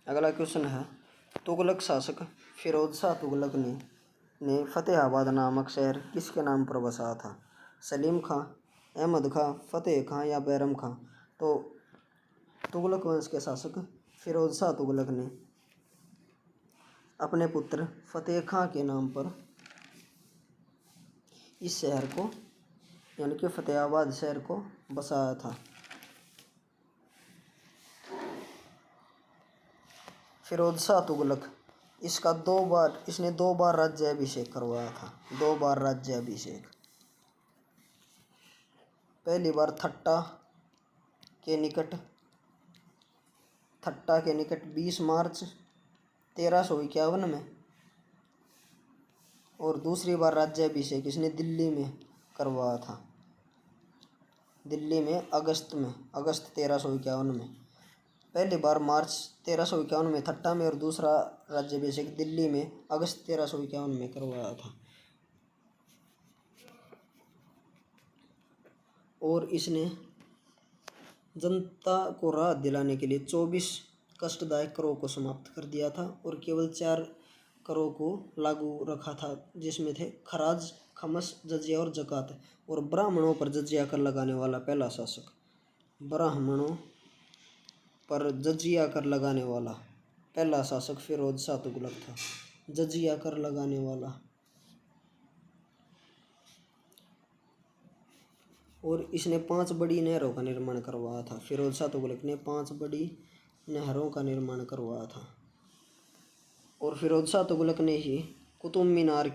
अगला क्वेश्चन है, तुगलक शासक फिरोज शाह तुगलक ने फतेहाबाद नामक शहर किसके नाम पर बसाया था? सलीम खां, अहमद खां, फतेह खां या बैरम खां। तो तुगलक वंश के शासक फिरोज शाह तुगलक ने अपने पुत्र फतेह खां के नाम पर इस शहर को यानी कि फतेहाबाद शहर को बसाया था। फिरोज शाह तुगलक इसने दो बार राज्याभिषेक करवाया था। 2 बार राज्याभिषेक। पहली बार थट्टा के निकट 20 मार्च 1351 में और दूसरी बार राज्याभिषेक इसने दिल्ली में करवाया था। दिल्ली में अगस्त 1351 में। पहली बार मार्च 1351 में थट्टा में और दूसरा राज्याभिषेक दिल्ली में अगस्त 1351 में करवाया था। और इसने जनता को राहत दिलाने के लिए 24 कष्टदायक करों को समाप्त कर दिया था और केवल 4 करों को लागू रखा था, जिसमें थे खराज, खमस, जजिया और जकात। और ब्राह्मणों पर जजिया कर लगाने वाला पहला शासक, ब्राह्मणों पर जजिया कर लगाने वाला पहला शासक फिरोज शाह तुगलक था। जजिया कर लगाने वाला। और इसने 5 बड़ी नहरों का निर्माण करवाया था। फिरोज शाह तुगलक ने 5 बड़ी नहरों का निर्माण करवाया था। और फिरोज शाह तुगलक ने ही कुतुब मीनार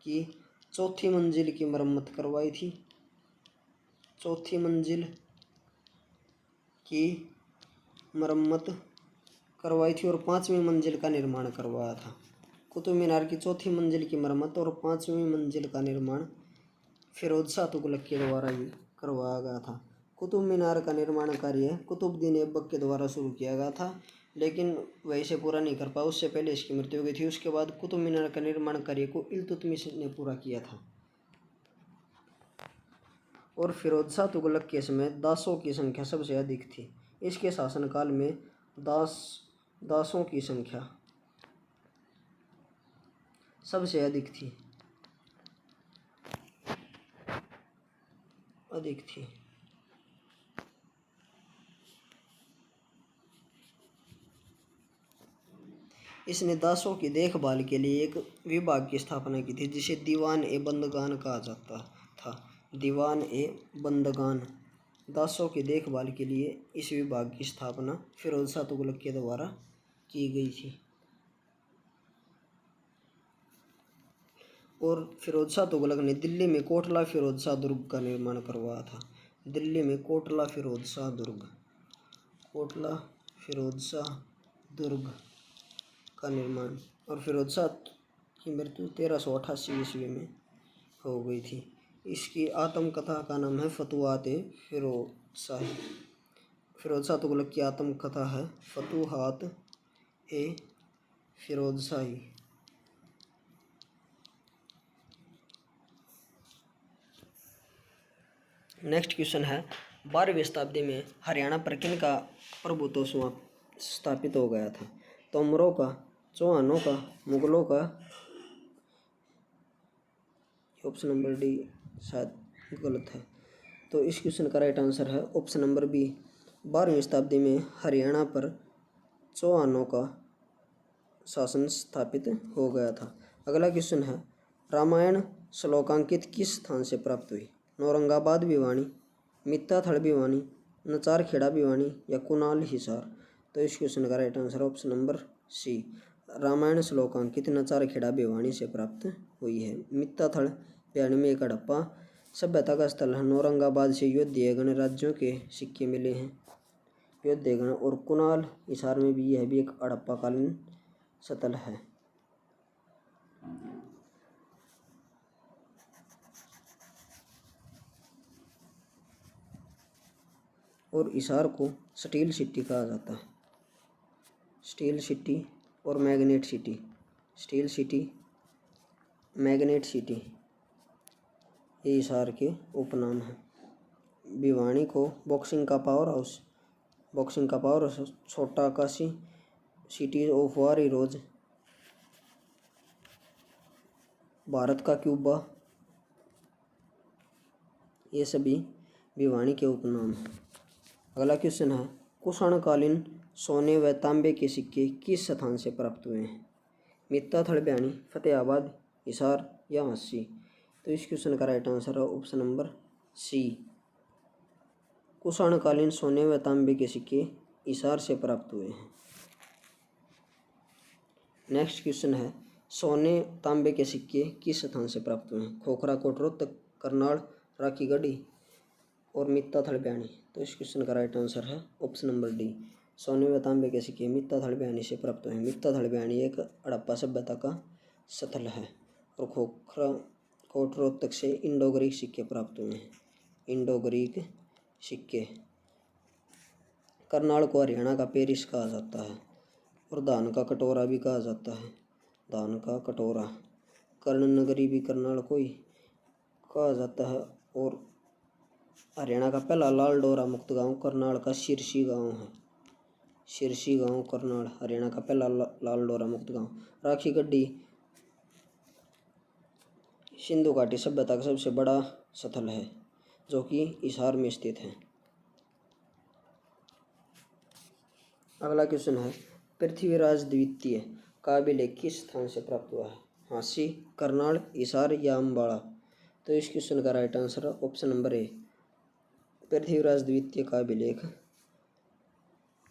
की चौथी मंजिल की मरम्मत करवाई थी। चौथी मंजिल की मरम्मत करवाई थी और 5वीं मंजिल का निर्माण करवाया था। कुतुब मीनार की चौथी मंजिल की मरम्मत और 5वीं मंजिल का निर्माण फिरोज शाह तुगलक के द्वारा ही करवाया गया था। कुतुब मीनार का निर्माण कार्य कुतुबुद्दीन ऐबक के द्वारा शुरू किया गया था, लेकिन वह इसे पूरा नहीं कर पाया। उससे पहले इसकी मृत्यु हो गई थी। उसके बाद कुतुब मीनार का निर्माण कार्य को इल्तुतमिश ने पूरा किया था। और फिरोज शाह तुगलक के समय दासों की संख्या सबसे अधिक थी। इसके शासनकाल में दासों की संख्या सबसे अधिक थी। इसने दासों की देखभाल के लिए एक विभाग की स्थापना की थी, जिसे दीवान ए बंदगान कहा जाता था। दीवान ए बंदगान। दासों की देखभाल के लिए इस विभाग की स्थापना फिरोज शाह तुगलक के द्वारा की गई थी। और फिरोज शाह तुगलक ने दिल्ली में कोटला फिरोज शाह दुर्ग का निर्माण करवाया था। दिल्ली में कोटला फिरोज शाह दुर्ग का निर्माण। और फिरोज शाह की मृत्यु 1388 ईस्वी में हो गई थी। इसकी आत्मकथा का नाम है फतुहात ए फिरोज शाह तुगलक की आत्मकथा है फतुहात ए फिरोज शाही। नेक्स्ट क्वेश्चन है 12वीं शताब्दी में हरियाणा पर किन का प्रभुत्व स्थापित हो गया था? तोमरों का, चौहानों का, मुगलों का? ऑप्शन नंबर डी शायद गलत है, तो इस क्वेश्चन का राइट आंसर है ऑप्शन नंबर बी। 12वीं शताब्दी में हरियाणा पर चौहानों का शासन स्थापित हो गया था। अगला क्वेश्चन है रामायण श्लोकांकित किस स्थान से प्राप्त हुई? औरंगाबाद भिवानी, मित्ताथल भिवानी, नचारखेड़ा भिवानी या कुणाल हिसार? तो इस क्वेश्चन का right answer option number C. Ramayan श्लोकांकित नचारखेड़ा भिवानी से प्राप्त हुई है। मित्ताथल भिवानी में एक हड़प्पा सभ्यता का स्थल है। औरंगाबाद से योध्या गणराज्यों के सिक्के मिले हैं, योध्या गण। और कुणाल हिसार में भी यह भी एक हड़प्पाकालीन स्थल है। और हिसार को स्टील सिटी कहा जाता है। स्टील सिटी और magnet city, steel city, magnet city, ये हिसार के उपनाम हैं। भिवानी को बॉक्सिंग का पावर हाउस, बॉक्सिंग का पावर हाउस, छोटा Kashi, city of war heroes, Bharat का क्यूबा, ये सभी भिवानी के उपनाम हैं। अगला क्वेश्चन है कुषाणकालीन सोने व तांबे के सिक्के किस स्थान से प्राप्त हुए हैं? मित्ताथल भिवानी, फतेहाबाद, हिसार या हंसी? तो इस क्वेश्चन का राइट आंसर है ऑप्शन नंबर सी। कुषाणकालीन सोने व तांबे के सिक्के हिसार से प्राप्त हुए हैं। नेक्स्ट क्वेश्चन है सोने तांबे के सिक्के किस स्थान से प्राप्त हुए हैं? खोखरा कोट रोहतक, करनाल, राखीगढ़ी और मित्ताथल भिवानी? तो इस क्वेश्चन का राइट आंसर है ऑप्शन नंबर डी। सोने व तांबे के सिक्के मित्ताथल भिवानी से प्राप्त हुए हैं। मित्ताथल भिवानी एक हड़प्पा सभ्यता का स्थल है। और खोखरा कोट रोहतक से इंडो ग्रीक सिक्के प्राप्त हुए हैं, इंडो ग्रीक सिक्के। करनाल को हरियाणा का पेरिस कहा जाता है। और धान का कटोरा भी कहा जाता है, धान का कटोरा। कर्ण नगरी भी करनाल को ही कहा जाता है। और हरियाणा का पहला लाल डोरा मुक्त गांव करनाल का सिरसी गांव है। सिरसी गांव करनाल हरियाणा का पहला लाल डोरा मुक्त गांव। राखी गढ़ी सिंधु घाटी सभ्यता का सबसे बड़ा स्थल है जो कि हिसार में स्थित है। अगला क्वेश्चन है पृथ्वीराज द्वितीय का अभिलेख किस स्थान से प्राप्त हुआ है? हांसी, करनाल, हिसार या अम्बाड़ा? तो इस क्वेश्चन का राइट आंसर है ऑप्शन नंबर ए। पृथ्वीराज द्वितीय का अभिलेख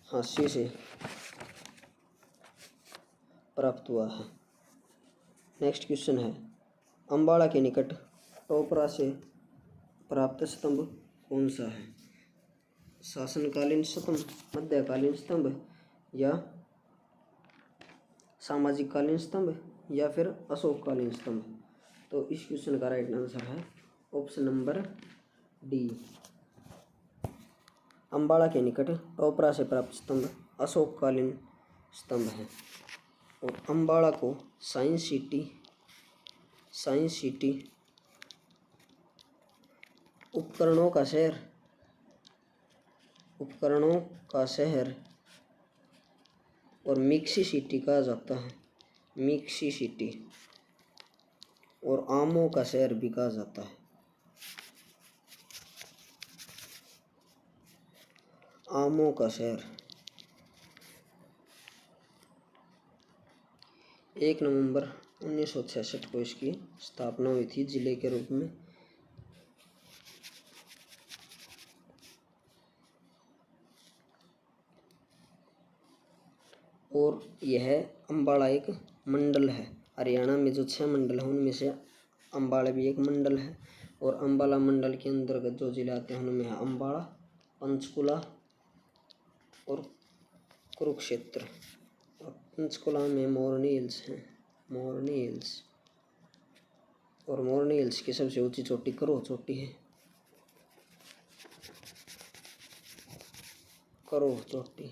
हांसी से प्राप्त हुआ है। नेक्स्ट क्वेश्चन है अम्बाड़ा के निकट टोपरा से प्राप्त स्तंभ कौन सा है? शासनकालीन स्तंभ, मध्यकालीन स्तंभ या सामाजिक कालीन स्तंभ या फिर अशोककालीन स्तंभ? तो इस क्वेश्चन का राइट आंसर है ऑप्शन नंबर डी। अम्बाड़ा के निकट टोपरा से प्राप्त स्तंभ अशोककालीन स्तंभ है। और अम्बाड़ा को साइंस सिटी, उपकरणों का शहर और मिक्सी सिटी कहा जाता है, मिक्सी सिटी। और आमों का शहर भी कहा जाता है, आमों का शहर। 1 नवंबर 1966 को इसकी स्थापना हुई थी जिले के रूप में। और यह अम्बाड़ा एक मंडल है। हरियाणा में जो 6 मंडल हैं उनमें से अम्बाड़ा भी एक मंडल है। और अम्बाला मंडल के अंतर्गत जो जिले आते हैं उनमें है अम्बाड़ा, पंचकुला और कुरुक्षेत्र। और पंचकुला में मोरनी हिल्स हैं, मोरनी हिल्स। और मोरनी हिल्स की सबसे ऊंची चोटी करो चोटी है। करो चोटी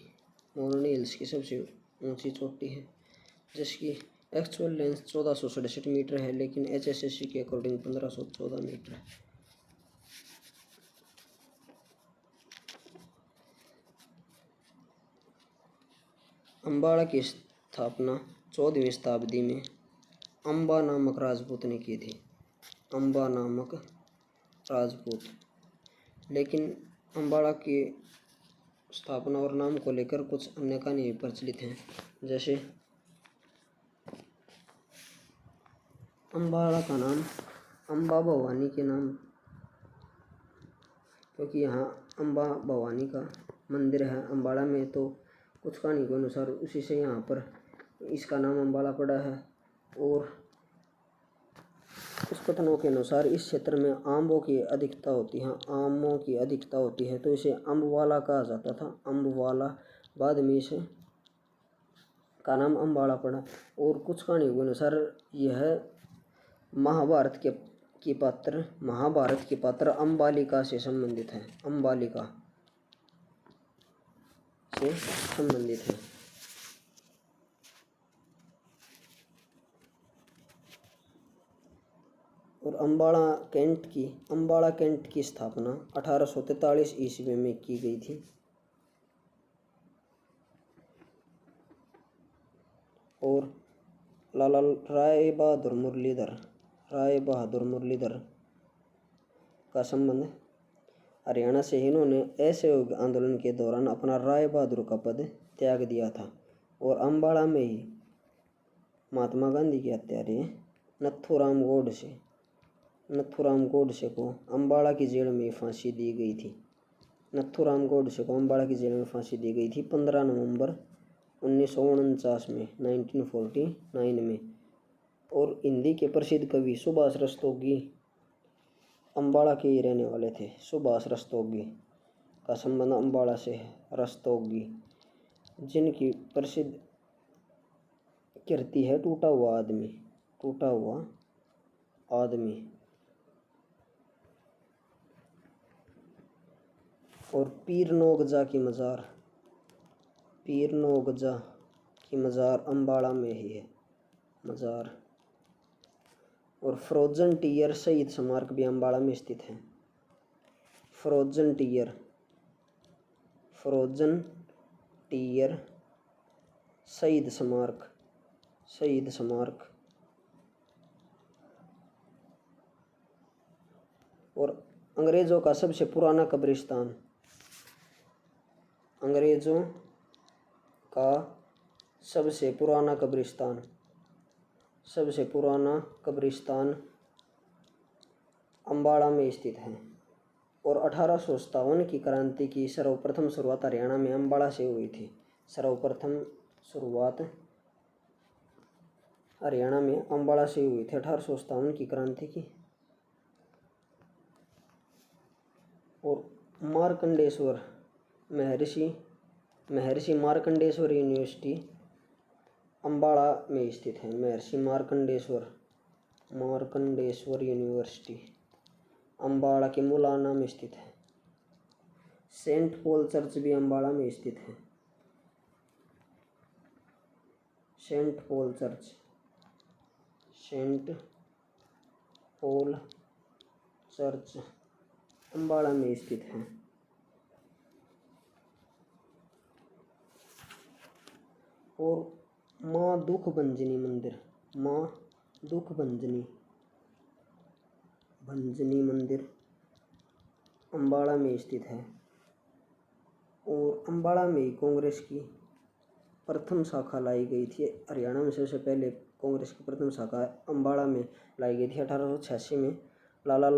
मोरनी हिल्स की सबसे ऊंची चोटी है, जिसकी एक्चुअल लेंथ 1467 मीटर है, लेकिन HSSC के अकॉर्डिंग 1514 मीटर है। अम्बाड़ा की स्थापना 14वीं शताब्दी में अम्बा नामक राजपूत ने की थी। अम्बा नामक राजपूत। लेकिन अम्बाड़ा की स्थापना और नाम को लेकर कुछ अन्य कहानी प्रचलित हैं, जैसे अम्बाड़ा का नाम अम्बा भवानी के नाम, क्योंकि यहाँ अम्बा भवानी का मंदिर है अम्बाड़ा में, तो कुछ कहानी के अनुसार उसी से यहाँ पर इसका नाम अम्बाड़ा पड़ा है। और कुछ कथनों के अनुसार इस क्षेत्र में आमों की अधिकता होती है, आमों की अधिकता होती है, तो इसे अम्बवाला कहा जाता था। अम्बवाला, बाद में इसे का नाम अम्बाड़ा पड़ा। और कुछ कहानियों के अनुसार यह महाभारत के पात्र अम्बालिका से संबंधित है। अम्बालिका से संबंधित है। और अम्बाड़ा कैंट की स्थापना 1843 ईस्वी में की गई थी। और लाला राय बहादुर मुरलीधर का संबंध हरियाणा से। इन्होंने असहयोग आंदोलन के दौरान अपना राय बहादुर का पद त्याग दिया था और अम्बाड़ा में ही महात्मा गांधी के हत्यारे नथुराम गोडसे को अम्बाड़ा की जेल में फांसी दी गई थी। नथुराम गोडसे को अम्बाड़ा की जेल में फांसी दी गई थी 15 नवंबर 1949 में, 1949 में। और हिंदी के प्रसिद्ध कवि सुभाष रस्तोगी अम्बाड़ा के ही रहने वाले थे। सुभाष रस्तोगी का संबंध अम्बाड़ा से है। रस्तोगी, जिनकी प्रसिद्ध कृति है टूटा हुआ आदमी। और पीर नौगजा की मज़ार अम्बाड़ा में ही है मज़ार। और फ्रोजन टीयर शहीद स्मारक भी अम्बाड़ा में स्थित है। फ्रोजन टीयर शहीद स्मारक। और अंग्रेज़ों का सबसे पुराना कब्रिस्तान अम्बाड़ा में स्थित है। और 1857 की क्रांति की सर्वप्रथम शुरुआत हरियाणा में अम्बाड़ा से हुई थी। सर्वप्रथम शुरुआत हरियाणा में अम्बाड़ा से हुई थी 1857 की क्रांति की। और मार्कंडेश्वर महर्षि मार्कंडेश्वर यूनिवर्सिटी अम्बाड़ा में स्थित है। महर्षि मार्कंडेश्वर यूनिवर्सिटी अम्बाड़ा के मुलाना में स्थित है। सेंट पॉल चर्च भी अम्बाड़ा में स्थित है। सेंट पॉल चर्च अम्बाड़ा में स्थित है। और माँ दुख भंजनी मंदिर अम्बाड़ा में स्थित है। और अम्बाड़ा में कांग्रेस की प्रथम शाखा लाई गई थी। हरियाणा में सबसे पहले कांग्रेस की प्रथम शाखा अम्बाड़ा में लाई गई थी 1886 में लाला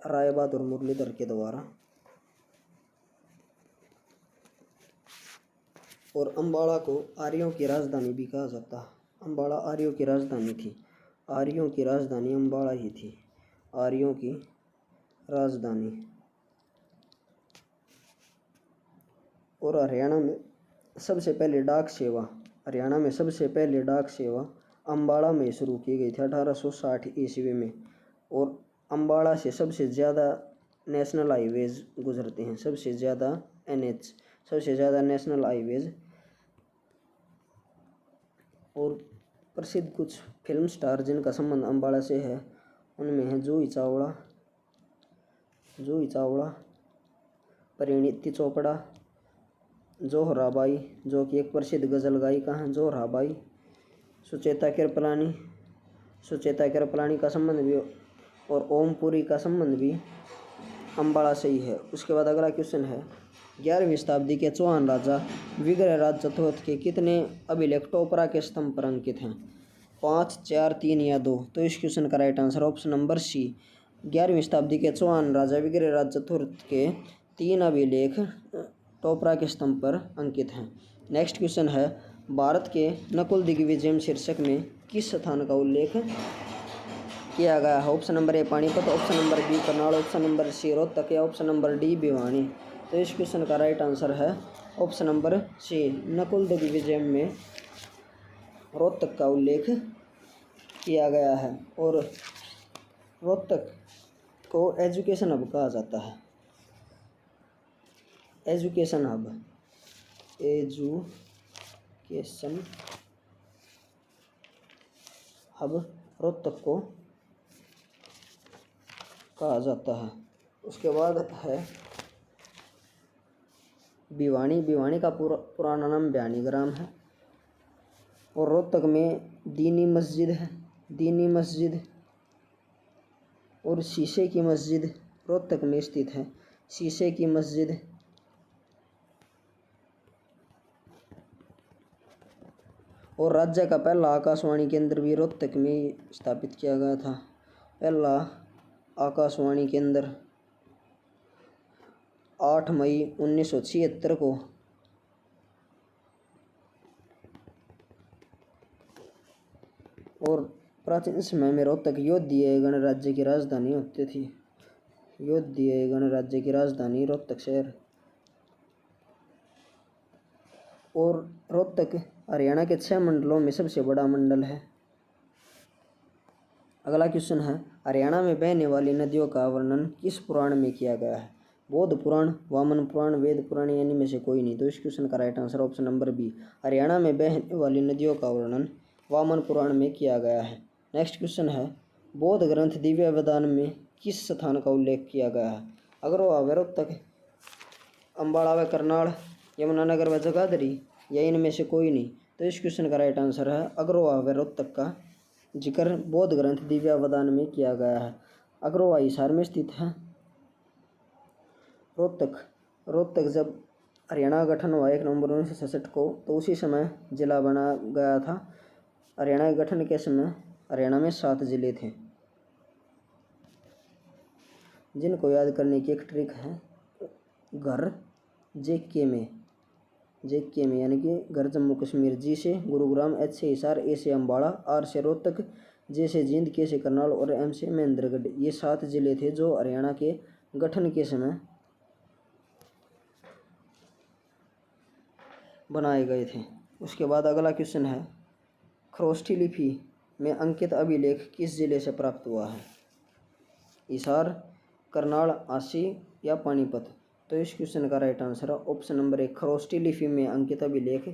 राय बहादुर मुरलीधर के द्वारा। और अम्बाड़ा को आर्यों की राजधानी भी कहा जाता है। अम्बाड़ा आर्यों की राजधानी थी। आर्यों की राजधानी अम्बाड़ा ही थी। आर्यों की राजधानी। और हरियाणा में सबसे पहले डाक सेवा अम्बाड़ा में शुरू की गई थी 1860 ईस्वी में। और अम्बाड़ा से सबसे ज़्यादा नेशनल हाईवेज गुजरते हैं, सबसे ज़्यादा NH, सबसे ज़्यादा नेशनल हाईवेज। और प्रसिद्ध कुछ फिल्म स्टार जिनका संबंध अम्बाड़ा से है उनमें है जूही चावड़ा, परिणीति चोपड़ा, जोहराबाई जो कि एक प्रसिद्ध गज़ल गायिका हैं, जोहराबाई, सुचेता कृपलानी का संबंध भी और ओमपुरी का संबंध भी अम्बाड़ा से ही है। उसके बाद अगला क्वेश्चन है 11वीं शताब्दी के चौहान राजा विग्रहराज चतुर्थ के कितने अभिलेख टोपरा के स्तंभ पर अंकित हैं? 5, 4, 3 या 2? तो इस क्वेश्चन का right answer option number C, 11वीं शताब्दी के चौहान राजा विग्रहराज चतुर्थ के 3 अभिलेख टोपरा के स्तंभ पर अंकित हैं। नेक्स्ट क्वेश्चन है भारत के नकुल दिग्विजय शीर्षक में किस स्थान का उल्लेख किया गया है? Option number A Panipat, option number B Karnal, option number C Rohtak या ऑप्शन नंबर डी भिवानी? तो इस क्वेश्चन का राइट आंसर है option number C, Nakul Digvijay में रोहतक का उल्लेख किया गया है। और रोहतक को एजुकेशन हब कहा जाता है, एजुकेशन हब रोहतक को कहा जाता है। उसके बाद है भिवानी का पुराना नाम भवानीग्राम है। और रोहतक में दीनी मस्जिद और शीशे की मस्जिद रोहतक में स्थित है, शीशे की मस्जिद। और राज्य का पहला आकाशवाणी केंद्र भी रोहतक में स्थापित किया गया था, पहला आकाशवाणी केंद्र 8 मई 1976 को। और प्राचीन समय में रोहतक यौधेय गणराज्य की राजधानी होती थी, यौधेय गणराज्य की राजधानी रोहतक शहर। और रोहतक हरियाणा के 6 मंडलों में सबसे बड़ा मंडल है। अगला क्वेश्चन है हरियाणा में बहने वाली नदियों का वर्णन किस पुराण में किया गया है? बौद्ध पुराण, वामन पुराण, वेद पुराण या इनमें से कोई नहीं? तो इस क्वेश्चन का right answer option number B, Haryana में बहने वाली नदियों का वर्णन वामन पुराण में किया गया है। नेक्स्ट क्वेश्चन है बौद्ध ग्रंथ दिव्य अवदान में किस स्थान का उल्लेख किया गया है? अगरोहा व रोहतक, अम्बाड़ा व करनाल, यमुनानगर व जगाधरी या इनमें से कोई नहीं? तो इस क्वेश्चन का राइट आंसर है अगरोहा व रोहतक का जिक्र बौद्ध ग्रंथ दिव्य अवदान में किया गया है। अगरोहा हिसार में स्थित है। रोहतक जब हरियाणा का गठन हुआ 1 नवंबर 1966 को तो उसी समय जिला बना गया था। हरियाणा के गठन के समय हरियाणा में 7 जिले थे, जिनको याद करने की एक ट्रिक है, घर JK में यानी कि घर जम्मू कश्मीर, जी से गुरुग्राम, H से हिसार, A से अम्बाड़ा, R से रोहतक, J से जींद, K से करनाल और M से महेंद्रगढ़। ये 7 जिले थे जो हरियाणा के गठन के समय बनाए गए थे। उसके बाद अगला क्वेश्चन है खरोष्ठी लिपि में अंकित अभिलेख किस जिले से प्राप्त हुआ है? हिसार, करनाल, आसी या पानीपत? तो इस क्वेश्चन का राइट आंसर है ऑप्शन नंबर 1, खरोष्ठी लिपि में अंकित अभिलेख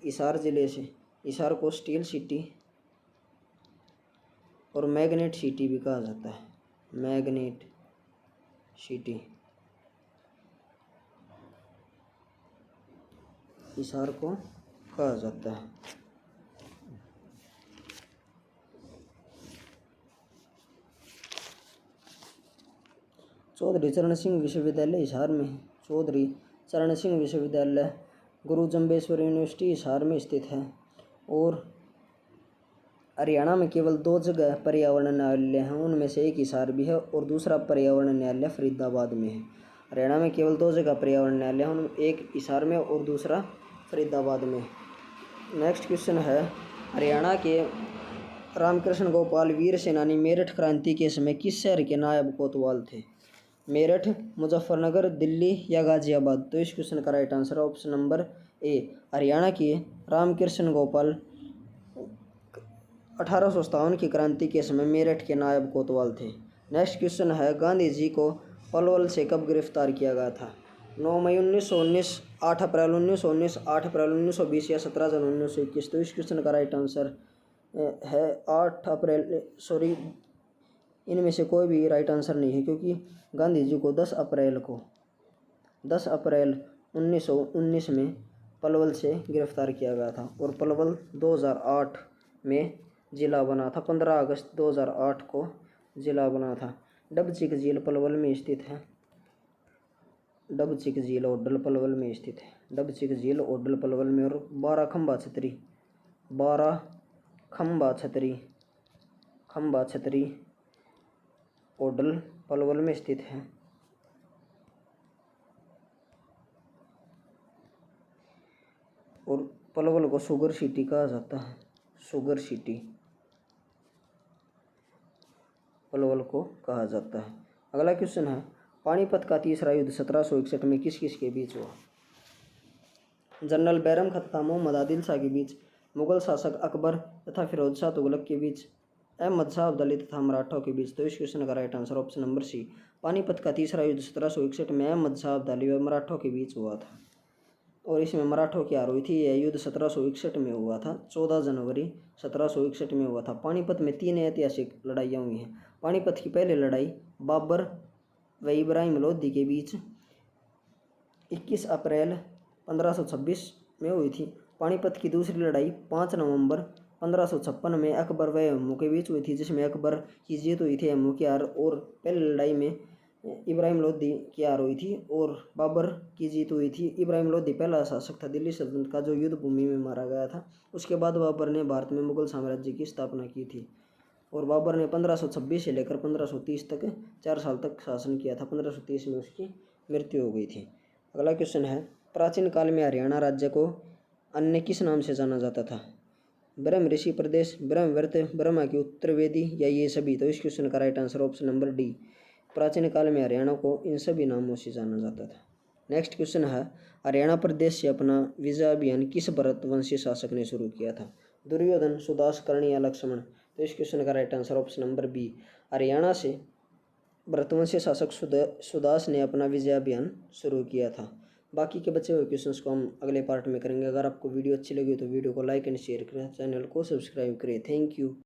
हिसार जिले से। हिसार को स्टील सिटी और मैग्नेट सिटी भी कहा जाता है, मैग्नेट सिटी। हिसार को कहा जाता है। चौधरी चरण सिंह विश्वविद्यालय हिसार में है। चौधरी चरण सिंह विश्वविद्यालय गुरु जम्बेश्वर यूनिवर्सिटी हिसार में स्थित है। और हरियाणा में केवल 2 जगह पर्यावरण न्यायालय हैं, उनमें से एक हिसार भी है और दूसरा पर्यावरण न्यायालय फरीदाबाद में है। हरियाणा में केवल 2 जगह पर्यावरण न्यायालय हैं, उनमें एक हिसार में और दूसरा फरीदाबाद में। नेक्स्ट क्वेश्चन है हरियाणा के रामकृष्ण गोपाल वीर सेनानी मेरठ क्रांति के समय किस शहर के नायब कोतवाल थे? मेरठ, मुजफ्फरनगर, दिल्ली या गाजियाबाद? तो इस क्वेश्चन का राइट आंसर है ऑप्शन नंबर ए, हरियाणा के रामकृष्ण गोपाल 1857 की क्रांति के समय मेरठ के नायब कोतवाल थे। नेक्स्ट क्वेश्चन है, गांधी जी को पलवल से कब गिरफ्तार किया गया था? 9 मई 1919, 8 अप्रैल 1919, 8 अप्रैल 1920 या 17 जनवरी 1921। तो इस क्वेश्चन का राइट आंसर है 8 अप्रैल, सॉरी इनमें से कोई भी राइट आंसर नहीं है, क्योंकि गांधी जी को 10 अप्रैल 1919 में पलवल से गिरफ्तार किया गया था और पलवल 2008 में जिला बना था। 15 अगस्त 2008 को जिला बना था। डबचिक झील पलवल में स्थित है। डबचिक झील ओडल पलवल में स्थित है। डबचिक झील ओडल पलवल में। और 12 खंबा छतरी ओडल पलवल में स्थित है। और पलवल को शुगर सिटी कहा जाता है। शुगर सिटी पलवल को कहा जाता है। अगला क्वेश्चन है, पानीपत का तीसरा युद्ध 1761 में किस किस के बीच हुआ? जनरल बैरम तथा मोहम्मद आदिल शाह के बीच, मुगल शासक अकबर तथा फिरोज शाह तुगलक के बीच, अहमद शाह अब्दाली तथा मराठों के बीच। तो इस क्वेश्चन का right answer option number C, Panipat का तीसरा युद्ध 1761 में अहमद शाह अब्दाली व मराठों के बीच हुआ था और इसमें मराठों की हार हुई थी। यह युद्ध 1761 में हुआ था। 14 जनवरी 1761 में हुआ था। पानीपत में 3 ऐतिहासिक लड़ाइयाँ हुई हैं। पानीपत की पहली लड़ाई बाबर व इब्राहिम लोधी के बीच 21 अप्रैल 1526 में हुई थी। पानीपत की दूसरी लड़ाई 5 नवंबर 1556 में अकबर व हम्मू के बीच हुई थी, जिसमें अकबर की जीत हुई थी, हम्मू की हार। और पहली लड़ाई में इब्राहिम लोधी की हार हुई थी और बाबर की जीत हुई थी। इब्राहिम लोधी पहला शासक था दिल्ली सल्तनत का जो युद्ध भूमि में मारा गया था। उसके बाद बाबर ने भारत में मुगल साम्राज्य की स्थापना की थी और बाबर ने 1526 से लेकर 1530 तक 4 साल तक शासन किया था। 1530 में उसकी मृत्यु हो गई थी। अगला क्वेश्चन है, प्राचीन काल में हरियाणा राज्य को अन्य किस नाम से जाना जाता था? ब्रह्म ऋषि प्रदेश, ब्रह्मवर्त, ब्रह्मा की उत्तरवेदी या ये सभी? तो इस क्वेश्चन का right answer option number D, प्राचीन काल में हरियाणा को इन सभी नामों से जाना जाता था। नेक्स्ट क्वेश्चन है, हरियाणा प्रदेश से अपना विजय अभियान किस भरतवंशी शासक ने शुरू किया था? दुर्योधन, सुदास, कर्ण या लक्ष्मण? तो इस क्वेश्चन का right answer option number B, Haryana से भरतवंशी शासक सुदास ने अपना विजय अभियान शुरू किया था। बाकी के बचे हुए क्वेश्चंस को हम अगले पार्ट में करेंगे। अगर आपको वीडियो अच्छी लगी तो वीडियो को लाइक एंड शेयर करें, चैनल को सब्सक्राइब करें। Thank you.